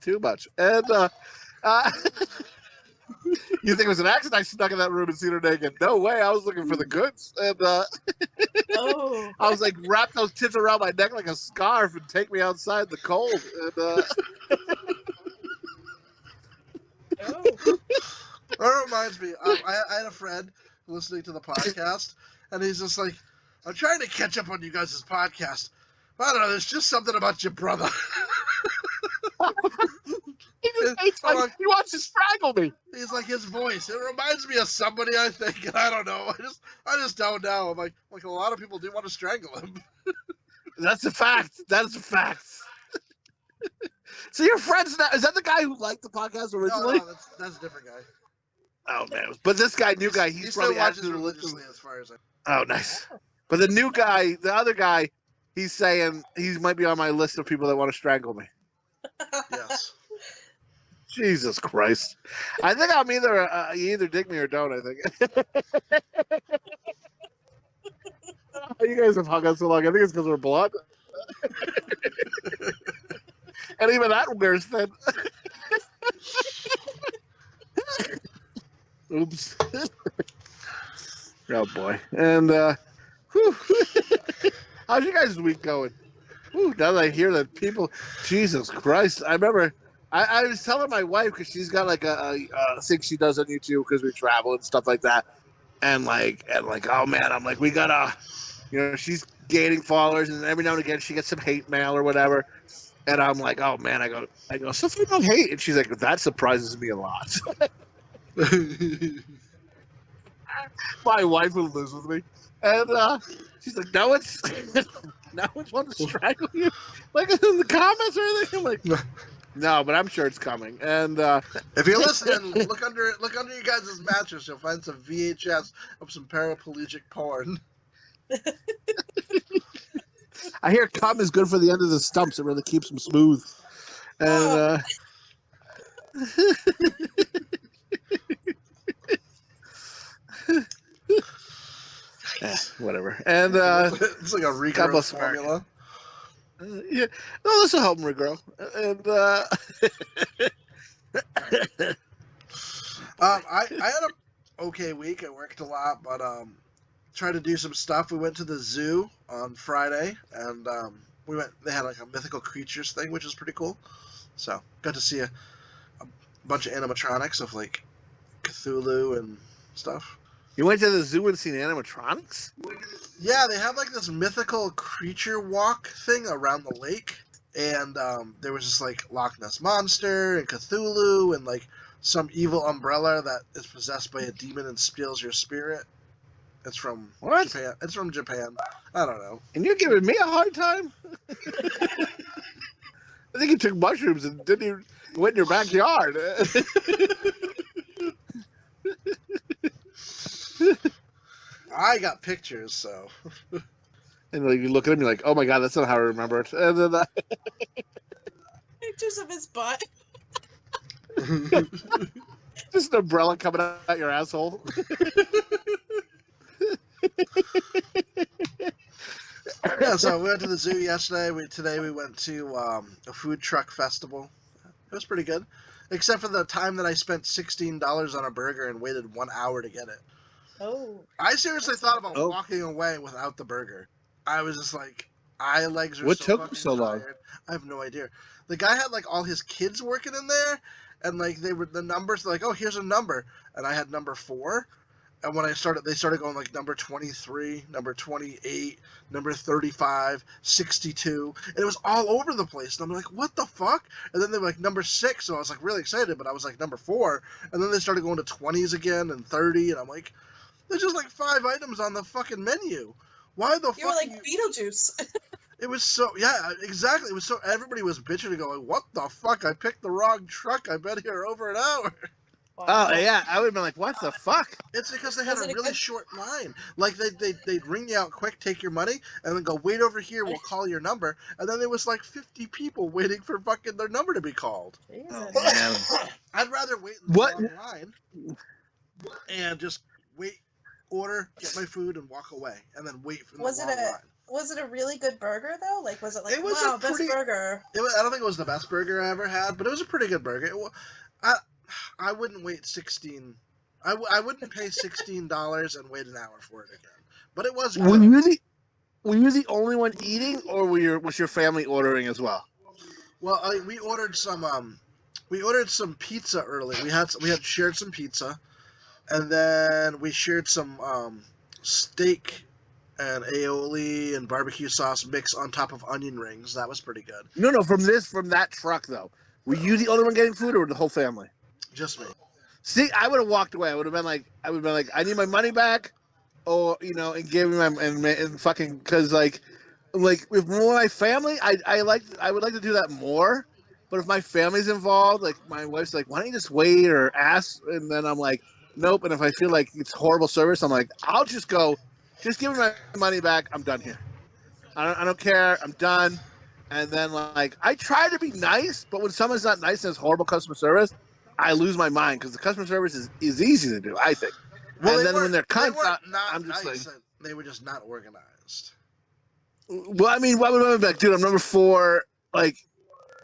too much. And you think it was an accident? I snuck in that room and seen her naked. No way. I was looking for the goods. And I was like, wrap those tits around my neck like a scarf and take me outside the cold. And, That reminds me. I had a friend listening to the podcast, and he's just like, "I'm trying to catch up on you guys' podcast. But I don't know. There's just something about your brother." He wants to strangle me. He's like, his voice. It reminds me of somebody, I think, and I don't know. I just don't know. I'm like a lot of people do want to strangle him. That's a fact. That's a fact. So your friend's now, is that the guy who liked the podcast originally? No, that's a different guy. Oh man, but this guy, new guy, he's probably watches religiously as far as I. Oh, nice. But the new guy, the other guy, he's saying he might be on my list of people that want to strangle me. Yes. Jesus Christ! I think I'm either you either dig me or don't. I think. You guys have hung out so long. I think it's because we're blood. And even that wears thin. Oops. Oh boy. And Whew. How's your guys' week going? Whew, now that I hear that people, Jesus Christ! I remember I was telling my wife because she's got like a thing she does on YouTube because we travel and stuff like that, and oh man, I'm like we gotta, she's gaining followers, and every now and again she gets some hate mail or whatever, and I'm like, oh man, I go, so you don't hate, and she's like, that surprises me a lot. My wife will live with me, and she's like, no, it's want to strangle you, like in the comments or anything. I'm like, no, but I'm sure it's coming. And if you're listening, look under you guys' mattress. You'll find some VHS of some paraplegic porn. I hear cum is good for the end of the stumps. It really keeps them smooth. And whatever. And it's like a regrowth formula. Yeah, no, this will help me grow. And I had an okay week. I worked a lot, but tried to do some stuff. We went to the zoo on Friday, and we went. They had like a mythical creatures thing, which was pretty cool. So got to see a bunch of animatronics of like Cthulhu and stuff. You went to the zoo and seen animatronics? Yeah, they have like this mythical creature walk thing around the lake, and there was just like Loch Ness Monster and Cthulhu and like some evil umbrella that is possessed by a demon and steals your spirit. It's from Japan. It's from Japan. I don't know. And you're giving me a hard time? I think you took mushrooms and didn't even went in your backyard. I got pictures, so. And like, you look at him, you're like, oh my god, that's not how I remember it. And then Pictures of his butt. just an umbrella coming out your asshole. Yeah, so we went to the zoo yesterday. Today we went to a food truck festival. It was pretty good, except for the time that I spent $16 on a burger and waited 1 hour to get it. Oh. I seriously thought about walking away without the burger. I was just like, legs are what so took so long? tired. I have no idea. The guy had like all his kids working in there, and like they were the numbers like, oh, here's a number, and I had number 4. And when they started going like number 23, number 28, number 35, 62, and it was all over the place. And I'm like, what the fuck? And then they were like number 6, so I was like really excited, but I was like number 4, and then they started going to 20s again and 30, and I'm like, there's just like 5 items on the fucking menu. Why the fuck? You were like Beetlejuice. It was so, yeah, exactly. It was so, everybody was bitching and going, what the fuck? I picked the wrong truck. I've been here over an hour. Oh, yeah. I would have been like, what the fuck? It's because they had a really short line. Like, they'd ring you out quick, take your money, and then go, wait over here, we'll call your number. And then there was like 50 people waiting for fucking their number to be called. Jesus. Oh, man. I'd rather wait in the long line and just wait, order, get my food, and walk away. And then wait for the long line. Was it a really good burger, though? Like, was it like, was wow, best burger? I don't think it was the best burger I ever had, but it was a pretty good burger. I wouldn't wait 16. I wouldn't pay $16 and wait an hour for it again. But it was good. Were you the only one eating, or was your family ordering as well? Well, we ordered some pizza early. We had shared some pizza, and then we shared some steak and aioli and barbecue sauce mix on top of onion rings. That was pretty good. No, from that truck though. Were you the only one getting food, or the whole family? Just me. See, I would have walked away. I would have been like, I need my money back, or and give me my and fucking because like with my family, I would like to do that more. But if my family's involved, like my wife's like, why don't you just wait or ask? And then I'm like, nope. And if I feel like it's horrible service, I'm like, I'll just go, just give me my money back. I'm done here. I don't care. I'm done. And then like I try to be nice, but when someone's not nice and it's horrible customer service, I lose my mind because the customer service is easy to do, I think. Well, and then when they're cunts, I'm just nice, like, they were just not organized. Well, I mean, why would I be like, dude? I'm number 4. Like,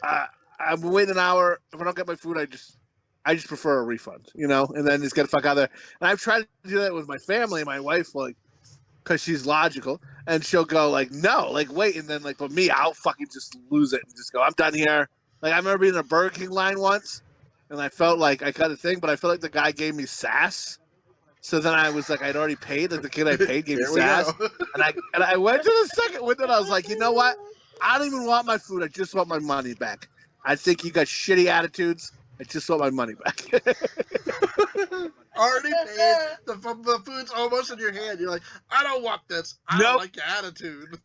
I'm waiting an hour. If I don't get my food, I just prefer a refund, and then just get the fuck out of there. And I've tried to do that with my family. My wife, like, because she's logical, and she'll go like, no, like wait, and then like, but me, I'll fucking just lose it and just go, I'm done here. Like I remember being in a Burger King line once, and I felt like I got a thing, but I felt like the guy gave me sass. So then I was like, I'd already paid. Like the kid I paid gave me sass, and I went to the second window. And I was like, you know what? I don't even want my food. I just want my money back. I think you got shitty attitudes. I just want my money back. Already paid. The food's almost in your hand. You're like, I don't want this. I don't like your attitude.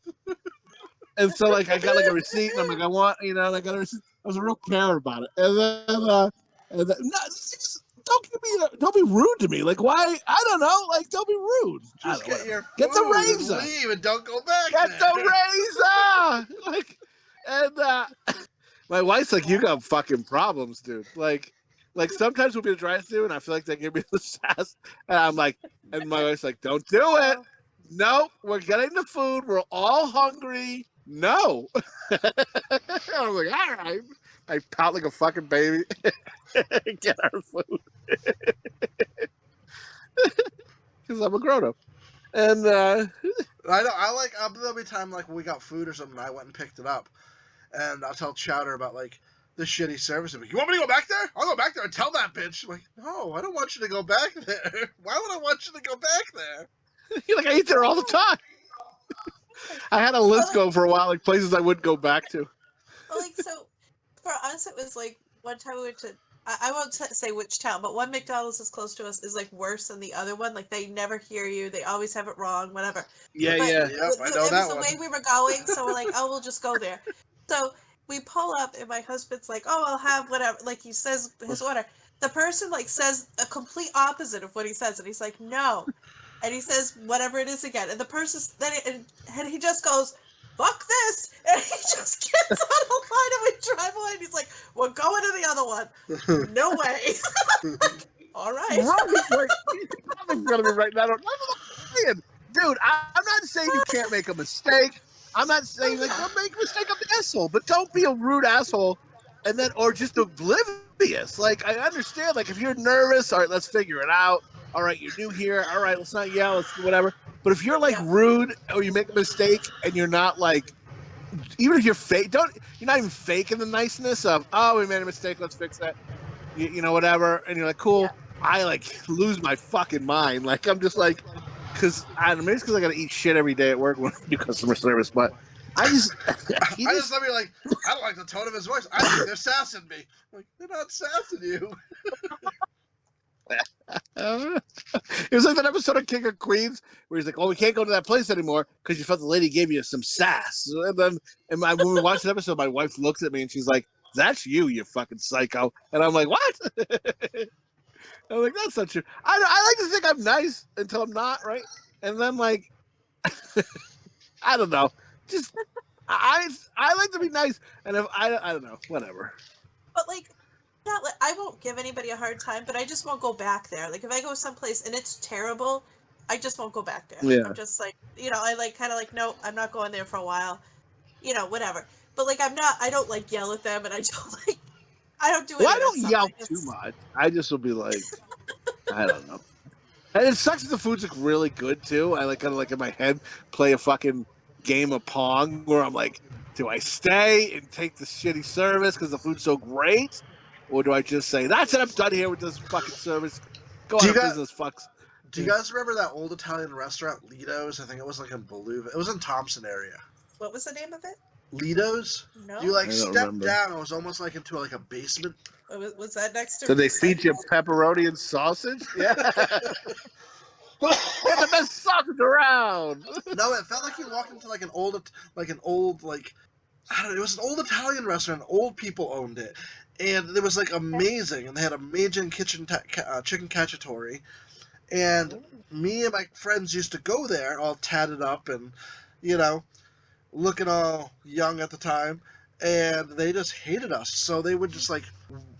And so like I got like a receipt, and I'm like, I want, you know, like I got a receipt. I was a real care about it. And then no, don't be rude to me. Like why? I don't know. Like don't be rude. Just get your get the food razor. And leave and don't go back. Get the razor. Like and my wife's like, you got fucking problems, dude. Like sometimes we'll be at a drive-thru and I feel like they give me the sass, and I'm like, and my wife's like, don't do it. No, we're getting the food. We're all hungry. No. I was like, all right. I pout like a fucking baby. Get our food. Because I'm a grown-up. And I know, there'll be time like when we got food or something, I went and picked it up. And I'll tell Chowder about like the shitty service. Like, you want me to go back there? I'll go back there and tell that bitch. I'm like, no, I don't want you to go back there. Why would I want you to go back there? You're like, I eat there all the time. I had a list go for a while, like places I wouldn't go back to. Well, like, so for us, it was like one time we went to, I won't say which town, but one McDonald's is close to us is like worse than the other one. Like they never hear you. They always have it wrong, whatever. Yeah, but yeah. Yep, I know it that was the one. way we were going. So we're like, oh, we'll just go there. So we pull up and my husband's like, oh, I'll have whatever. Like he says his order. The person like says a complete opposite of what he says. And he's like, no. And he says whatever it is again. And the person, and he just goes, fuck this. And he just gets on the line and we drive away. And he's like, we're going to the other one. No way. All right. I'm going to be right now. Dude, I'm not saying you can't make a mistake. I'm not saying like don't make a mistake, I'm the asshole, but don't be a rude asshole, and then or just oblivious. Like I understand, like if you're nervous, all right, let's figure it out. All right, you're new here. All right, let's not yell. Let's do whatever. But if you're like rude or you make a mistake and you're not like, even if you're fake, you're not even faking the niceness of, oh, we made a mistake. Let's fix that. You know, whatever. And you're like, cool. Yeah. I like lose my fucking mind. Like I'm just like. Because I don't know, maybe it's because I got to eat shit every day at work when I do customer service, but I just. I just let me like, I don't like the tone of his voice. I think they're sassing me. I'm like, they're not sassing you. It was like that episode of King of Queens where he's like, "Oh, we can't go to that place anymore because you felt the lady gave you some sass." And then, when we watched the episode, my wife looks at me and she's like, "That's you fucking psycho." And I'm like, "What?" I'm like, that's not true. I like to think I'm nice until I'm not, right? And then, like, I don't know. Just, I like to be nice. And if I don't know, whatever. But, like, not like, I won't give anybody a hard time, but I just won't go back there. Like, if I go someplace and it's terrible, I just won't go back there. Yeah. I'm just like, you know, I like kind of like, no, I'm not going there for a while. You know, whatever. But, like, I don't, like, yell at them and I don't do it. Well, I don't yell too much. I just will be like, I don't know. And it sucks that the foods look really good too. I like kind of like in my head play a fucking game of Pong where I'm like, do I stay and take the shitty service because the food's so great, or do I just say that's it? I'm done here with this fucking service. Go out of business, fucks. Do you guys remember that old Italian restaurant, Lido's? I think it was like in Beluga. It was in Thompson area. What was the name of it? Lido's? No. You like stepped down. It was almost like into like a basement. Was that next to? Did they feed you pepperoni and sausage? Yeah. Get the best sausage around. No, it felt like you walked into like an old I don't know. It was an old Italian restaurant. Old people owned it, and it was like amazing. And they had a amazing chicken cacciatore. And me and my friends used to go there, all tatted up and, you know, looking all young at the time. And they just hated us. So they would just like,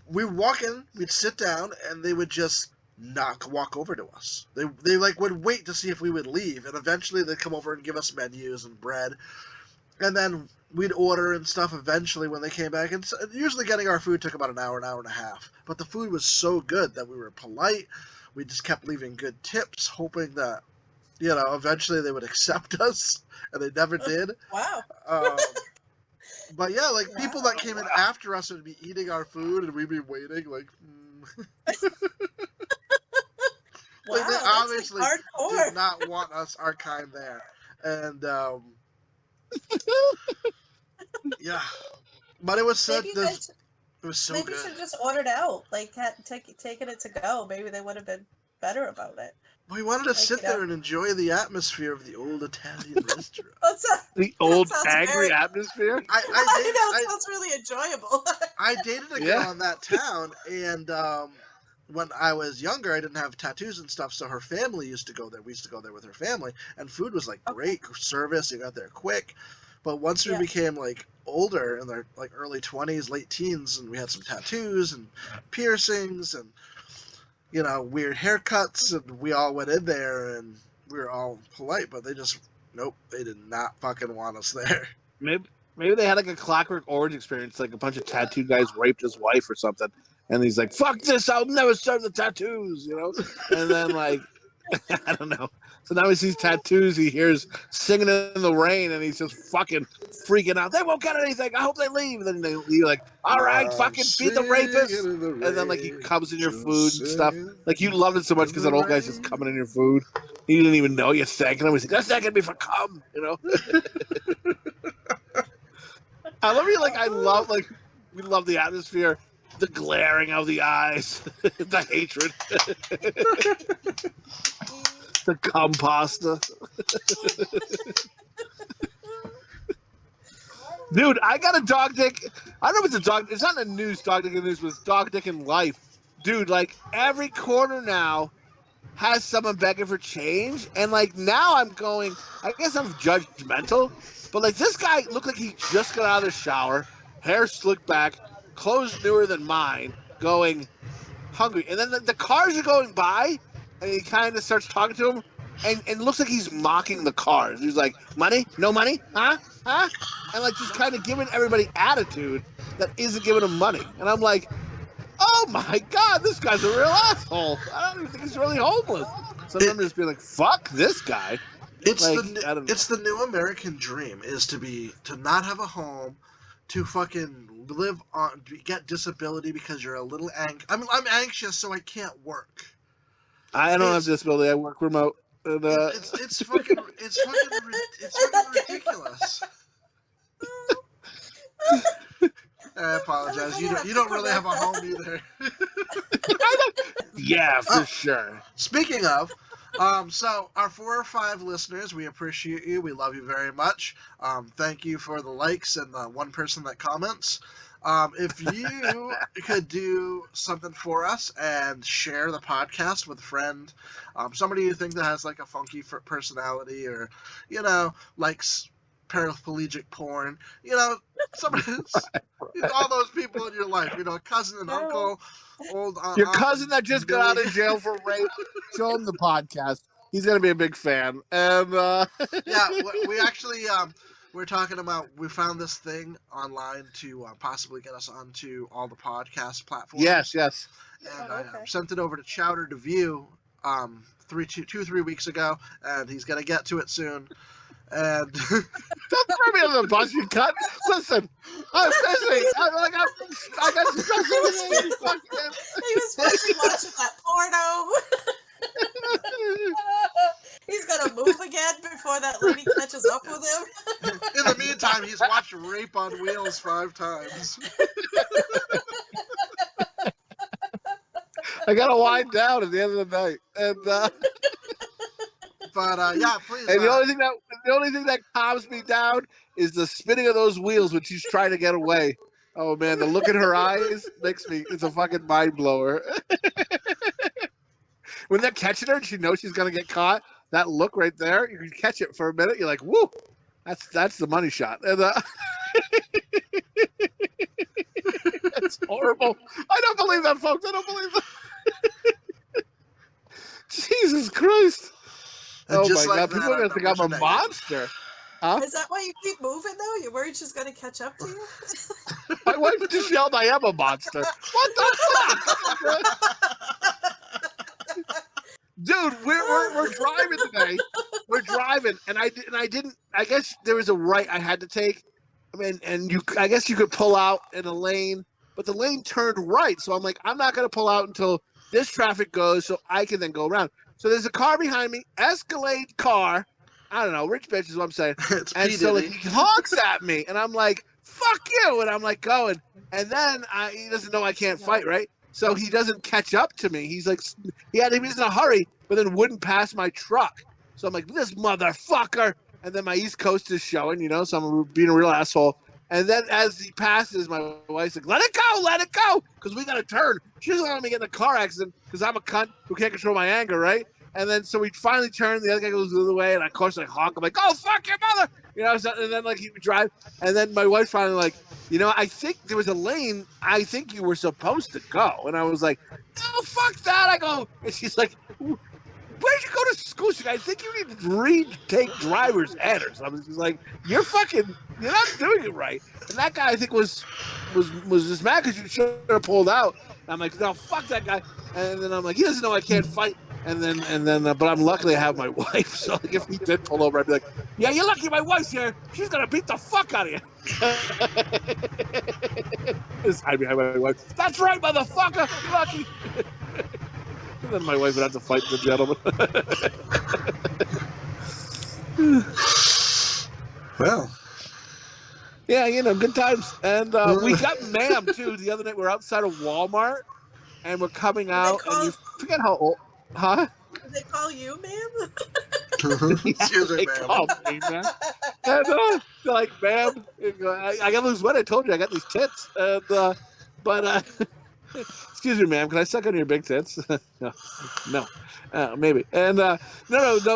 we would walk in, we'd sit down, and they would just not walk over to us. They like would wait to see if we would leave, and eventually they'd come over and give us menus and bread. And then we'd order and stuff eventually when they came back. And usually getting our food took about an hour and a half. But the food was so good that we were polite. We just kept leaving good tips, hoping that, eventually they would accept us, and they never did. Wow. But yeah, like people that came in after us would be eating our food, and we'd be waiting, like. Wow, Like they that's obviously like hardcore. did not want us, our kind, there, and yeah, but it was so Maybe you guys, it was so maybe you good. should just ordered out, like taking it to go. Maybe they would have been better about it. We wanted to sit there and enjoy the atmosphere of the old Italian restaurant. The old sounds angry very- atmosphere. That sounds really enjoyable. I dated a girl in that town, and when I was younger, I didn't have tattoos and stuff, so her family used to go there. We used to go there with her family, and food was like great service. You got there quick. But once we became like older, in their like early 20s, late teens, and we had some tattoos and piercings and weird haircuts, and we all went in there and we were all polite, but they just they did not fucking want us there. Maybe they had like a Clockwork Orange experience, like a bunch of tattoo guys raped his wife or something, and he's like, "Fuck this! I'll never serve the tattoos," And then like, I don't know. So now he sees tattoos, he hears singing in the rain, and he's just fucking freaking out. They won't get anything. I hope they leave. And then they leave, like, all right, fucking feed the rapist. And then like he comes in your food and stuff. Like you loved it so much because that old guy's just coming in your food. You didn't even know you're thanking him. He's like, "That's thanking me for cum," I love you. Like I love we love the atmosphere, the glaring of the eyes, the hatred. The cum pasta. Dude, I got a dog dick. I don't know if it's a dog. It's not in the news, dog dick in the news, but it's dog dick in life. Dude, like every corner now has someone begging for change. And like now I'm going, I guess I'm judgmental, but like this guy looked like he just got out of the shower, hair slicked back, clothes newer than mine, going hungry. And then the cars are going by. And he kind of starts talking to him, and it looks like he's mocking the cars. He's like, "Money? No money? Huh? Huh?" And like just kind of giving everybody attitude that isn't giving him money. And I'm like, "Oh my God, this guy's a real asshole. I don't even think he's really homeless." So I'm just being like, "Fuck this guy." It's like, the new American dream is to not have a home, to fucking live on, get disability because you're a little I'm anxious, so I can't work. I don't have disability. I work remote. And, it's fucking ridiculous. I apologize. You don't really have a home either. Yeah, for sure. Speaking of, so our 4 or 5 listeners, we appreciate you. We love you very much. Thank you for the likes and the one person that comments. If you could do something for us and share the podcast with a friend, somebody you think that has like a funky personality, or likes paraplegic porn, somebody, all those people in your life, cousin and uncle, old your cousin that just got out of jail for rape. Show him the podcast. He's gonna be a big fan. And yeah, we actually we're talking about, we found this thing online to possibly get us onto all the podcast platforms. Yes. And I sent it over to Chowder to view 3 weeks ago, and he's going to get to it soon. And don't throw me on the bus, you cunt. Listen, I'm busy. I got stressing. He was busy watching that porno. He's gonna move again before that lady catches up with him. In the meantime, he's watched Rape on Wheels 5 times. I gotta wind down at the end of the night, and but yeah, please. And the only thing that calms me down is the spinning of those wheels when she's trying to get away. Oh man, the look in her eyes it's a fucking mind blower. When they're catching her and she knows she's gonna get caught, that look right there, you can catch it for a minute. You're like, woo, that's the money shot. And, that's horrible. I don't believe that, folks. I don't believe that. Jesus Christ. And oh just my like God, people are gonna think I'm a monster. Huh? Is that why you keep moving though? You're worried she's gonna catch up to you? My wife just yelled, "I am a monster." What the fuck? Dude, we're driving today, driving, and I didn't. I guess there was a right I had to take. I mean, I guess you could pull out in a lane, but the lane turned right. So I'm like, I'm not going to pull out until this traffic goes, so I can then go around. So there's a car behind me, Escalade car. I don't know, rich bitch is what I'm saying. And so like, he honks at me, and I'm like, "Fuck you!" And I'm like going, and then he doesn't know I can't fight, right? So he doesn't catch up to me. He's like, he was in a hurry, but then wouldn't pass my truck. So I'm like, this motherfucker. And then my East Coast is showing, so I'm being a real asshole. And then as he passes, my wife's like, let it go, because we got to turn. She doesn't want me to get in a car accident because I'm a cunt who can't control my anger, right? And then so we finally turn. The other guy goes the other way, and of course I honk. I'm like, oh, fuck your mother. And then like he would drive. And then my wife's finally like, I think there was a lane I think you were supposed to go. And I was like, no, fuck that. I go, and she's like, where'd you go to school? She's like, I think you need to retake driver's ed or something. She's like, you're not doing it right. And that guy I think was just mad because you should have pulled out. And I'm like, no, fuck that guy. And then I'm like, he doesn't know I can't fight. And then, but I'm luckily I have my wife. So like, if he did pull over, I'd be like, yeah, you're lucky my wife's here. She's gonna beat the fuck out of you. Just hide behind my wife. That's right, motherfucker. You're lucky. And then my wife would have to fight the gentleman. Well. Yeah, good times. And we got ma'am, too. The other night, we were outside of Walmart, and we're coming out, and you forget how old... Huh? Do they call you, ma'am? Excuse me, they ma'am. call me, man. And they're like, ma'am, I got to lose weight. I told you I got these tits. And, but... excuse me, ma'am. Can I suck on your big tits? No, maybe. And no.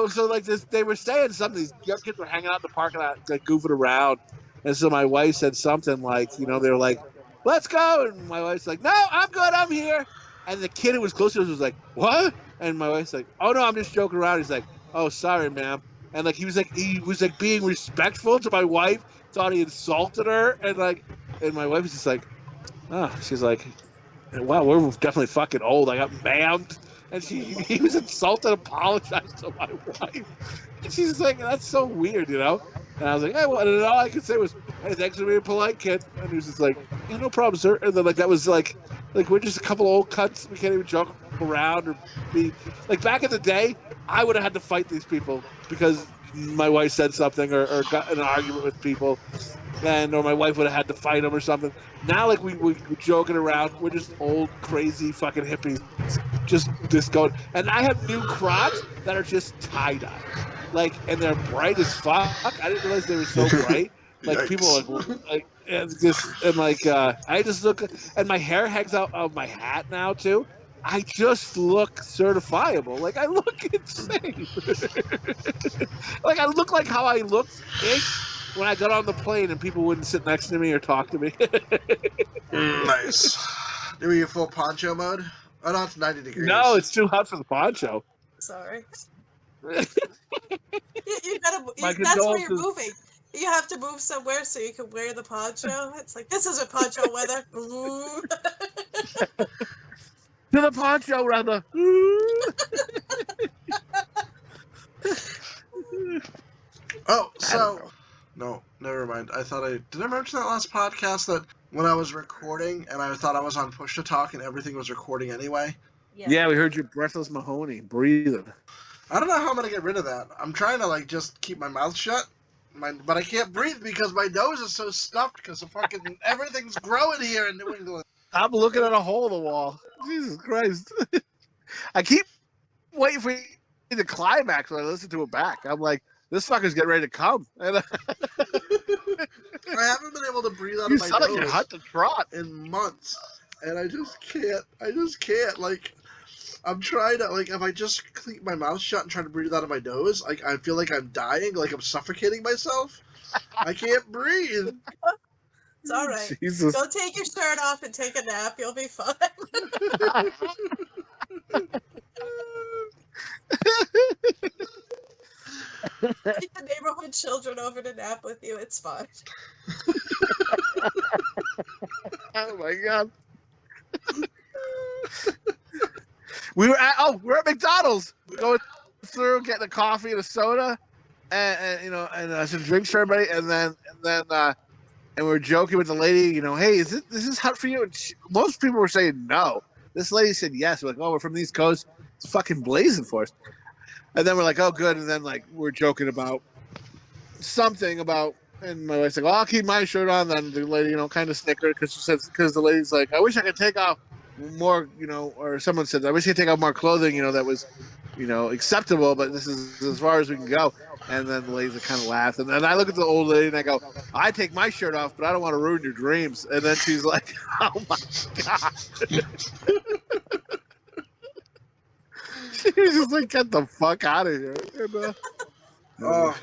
So like this, they were saying something. These young kids were hanging out in the parking lot, like goofing around. And so my wife said something like, they were like, "Let's go." And my wife's like, "No, I'm good. I'm here." And the kid who was close to us was like, "What?" And my wife's like, "Oh no, I'm just joking around." He's like, "Oh, sorry, ma'am." And like he was like being respectful to my wife. Thought he insulted her, and my wife was just like, "Oh," she's like. Wow, we're definitely fucking old. I got mammed. And he was insulted, apologized to my wife. And she's like, that's so weird, And I was like, hey, well, and all I could say was, hey, thanks for being polite, kid. And he was just like, yeah, no problem, sir. And then that was like we're just a couple old cunts. We can't even joke around or be like back in the day. I would have had to fight these people because my wife said something or got in an argument with people. Or my wife would have had to fight him or something. Now, we're joking around. We're just old, crazy fucking hippies. Just going. And I have new Crocs that are just tie-dye. And they're bright as fuck. I didn't realize they were so bright. People I just look, and my hair hangs out of my hat now, too. I just look certifiable. I look insane. I look like how I looked-ish. When I got on the plane and people wouldn't sit next to me or talk to me. Nice. Were you full poncho mode? Oh, no, it's 90 degrees. No, it's too hot for the poncho. Sorry. you gotta. My That's where you're moving. You have to move somewhere so you can wear the poncho. It's like, this isn't poncho weather. To the poncho, rather. Oh, so... No, never mind. Did I mention that last podcast that when I was recording and I thought I was on push to talk and everything was recording anyway? Yeah, we heard you breathless Mahoney breathing. I don't know how I'm gonna get rid of that. I'm trying to just keep my mouth shut, but I can't breathe because my nose is so stuffed because of fucking everything's growing here in New England. I'm looking at a hole in the wall. Jesus Christ! I keep waiting for you to climax when I listen to it back. I'm like, this fucker's getting ready to come. And I haven't been able to breathe out you of my sound nose like you're hot to trot in months, and I just can't. I'm trying to if I just keep my mouth shut and try to breathe out of my nose, I feel like I'm dying, like I'm suffocating myself. I can't breathe. It's all right. Jesus. Go take your shirt off and take a nap. You'll be fine. Take the neighborhood children over to nap with you. It's fine. Oh my god. We're at McDonald's. We're going through, getting a coffee and a soda, and you know, and some drinks for everybody, and we were joking with the lady, you know, hey, is this hot for you? And most people were saying no. This lady said yes. We're like, oh, we're from the East Coast. It's fucking blazing for us. And then we're like, oh, good. And then like we're joking about something about, and my wife's like, well, I'll keep my shirt on. Then the lady, you know, kind of snickered because the lady's like, I wish I could take off more, you know, or someone said, I wish I could take off more clothing, you know, that was, you know, acceptable, but this is as far as we can go. And then the lady kind of laughed. And then I look at the old lady and I go, I take my shirt off, but I don't want to ruin your dreams. And then she's like, oh my God. She was just like, get the fuck out of here. And,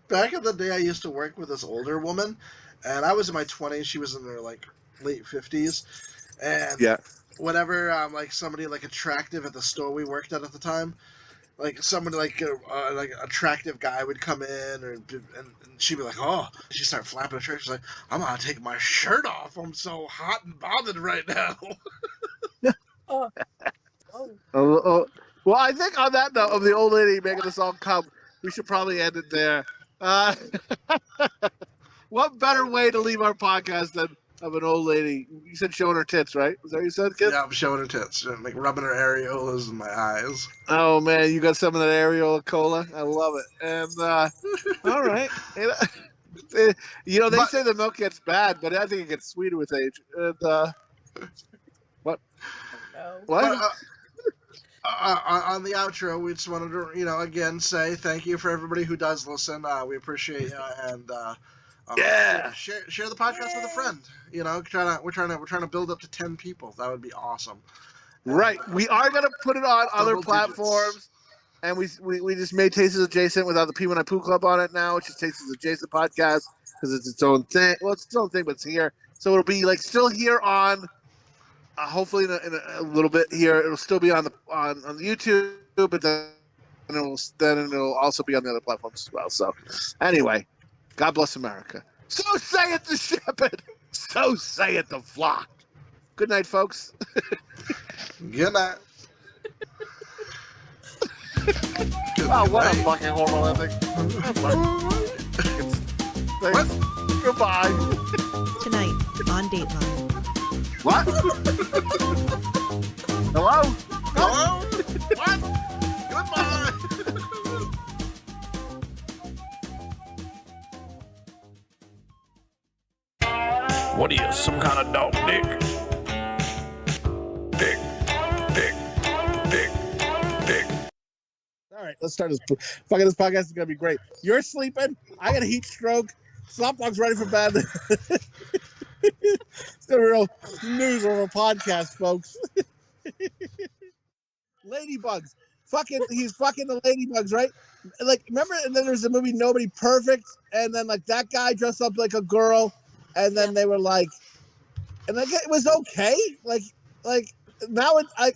back in the day, I used to work with this older woman, and I was in my 20s. She was in her like late 50s, and yeah, whenever like somebody like attractive at the store we worked at the time, like somebody like an attractive guy would come in, and she'd be like, oh, she'd start flapping her shirt. She's like, I'm gonna take my shirt off. I'm so hot and bothered right now. Well, I think on that note of the old lady making us all come, we should probably end it there. What better way to leave our podcast than of an old lady? You said showing her tits, right? Was that what you said, kid? Yeah, I'm showing her tits, like rubbing her areolas in my eyes. Oh man, you got some of that areola cola. I love it. And all right, you know they say the milk gets bad, but I think it gets sweeter with age. And what? No. What? On the outro, we just wanted to, you know, again say thank you for everybody who does listen. We appreciate you, and share the podcast with a friend. You know, we're trying to build up to 10 people. That would be awesome. Right, we are gonna put it on other platforms, and we just made Tasteless Adjacent without the P1I Poo Club on it now. It's just Tasteless Adjacent podcast because it's its own thing. Well, it's its own thing, but it's here, so it'll be like still here on. Hopefully in a little bit here, it'll still be on the YouTube, but then it'll also be on the other platforms as well. So, anyway, God bless America. So say it to shepherd. So say it to flock. Good night, folks. Good night. Oh, what a fucking horrible ending. Thanks. Goodbye. Tonight on Dateline. What? Hello? Hello? What? Goodbye. What are you, some kind of dog dick? Dick. All right, let's start this. Fucking this podcast is gonna be great. You're sleeping. I got a heat stroke. Slopdog's ready for bed. It's the real news of a podcast, folks. Ladybugs. He's fucking the ladybugs, right? Like, remember, and then there's the movie Nobody Perfect, and then, like, that guy dressed up like a girl, and then they were like, and like, it was okay. Like, now I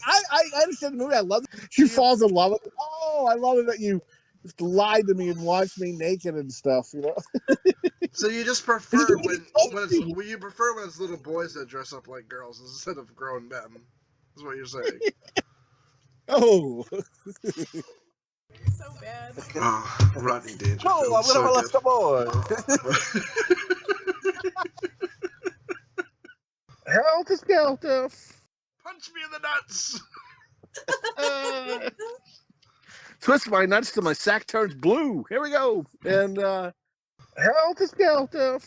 understand the movie. I love it. She falls in love with it. Oh, I love it that you lied to me and watched me naked and stuff, you know? So you just prefer when it's little boys that dress up like girls instead of grown men. Is what you're saying. Oh. So bad. Oh, Rodney Dangerfield. Oh, I'm gonna molest the boy. Helter Skelter. Punch me in the nuts. Twist my nuts till my sack turns blue. Here we go. And Helter Skelter.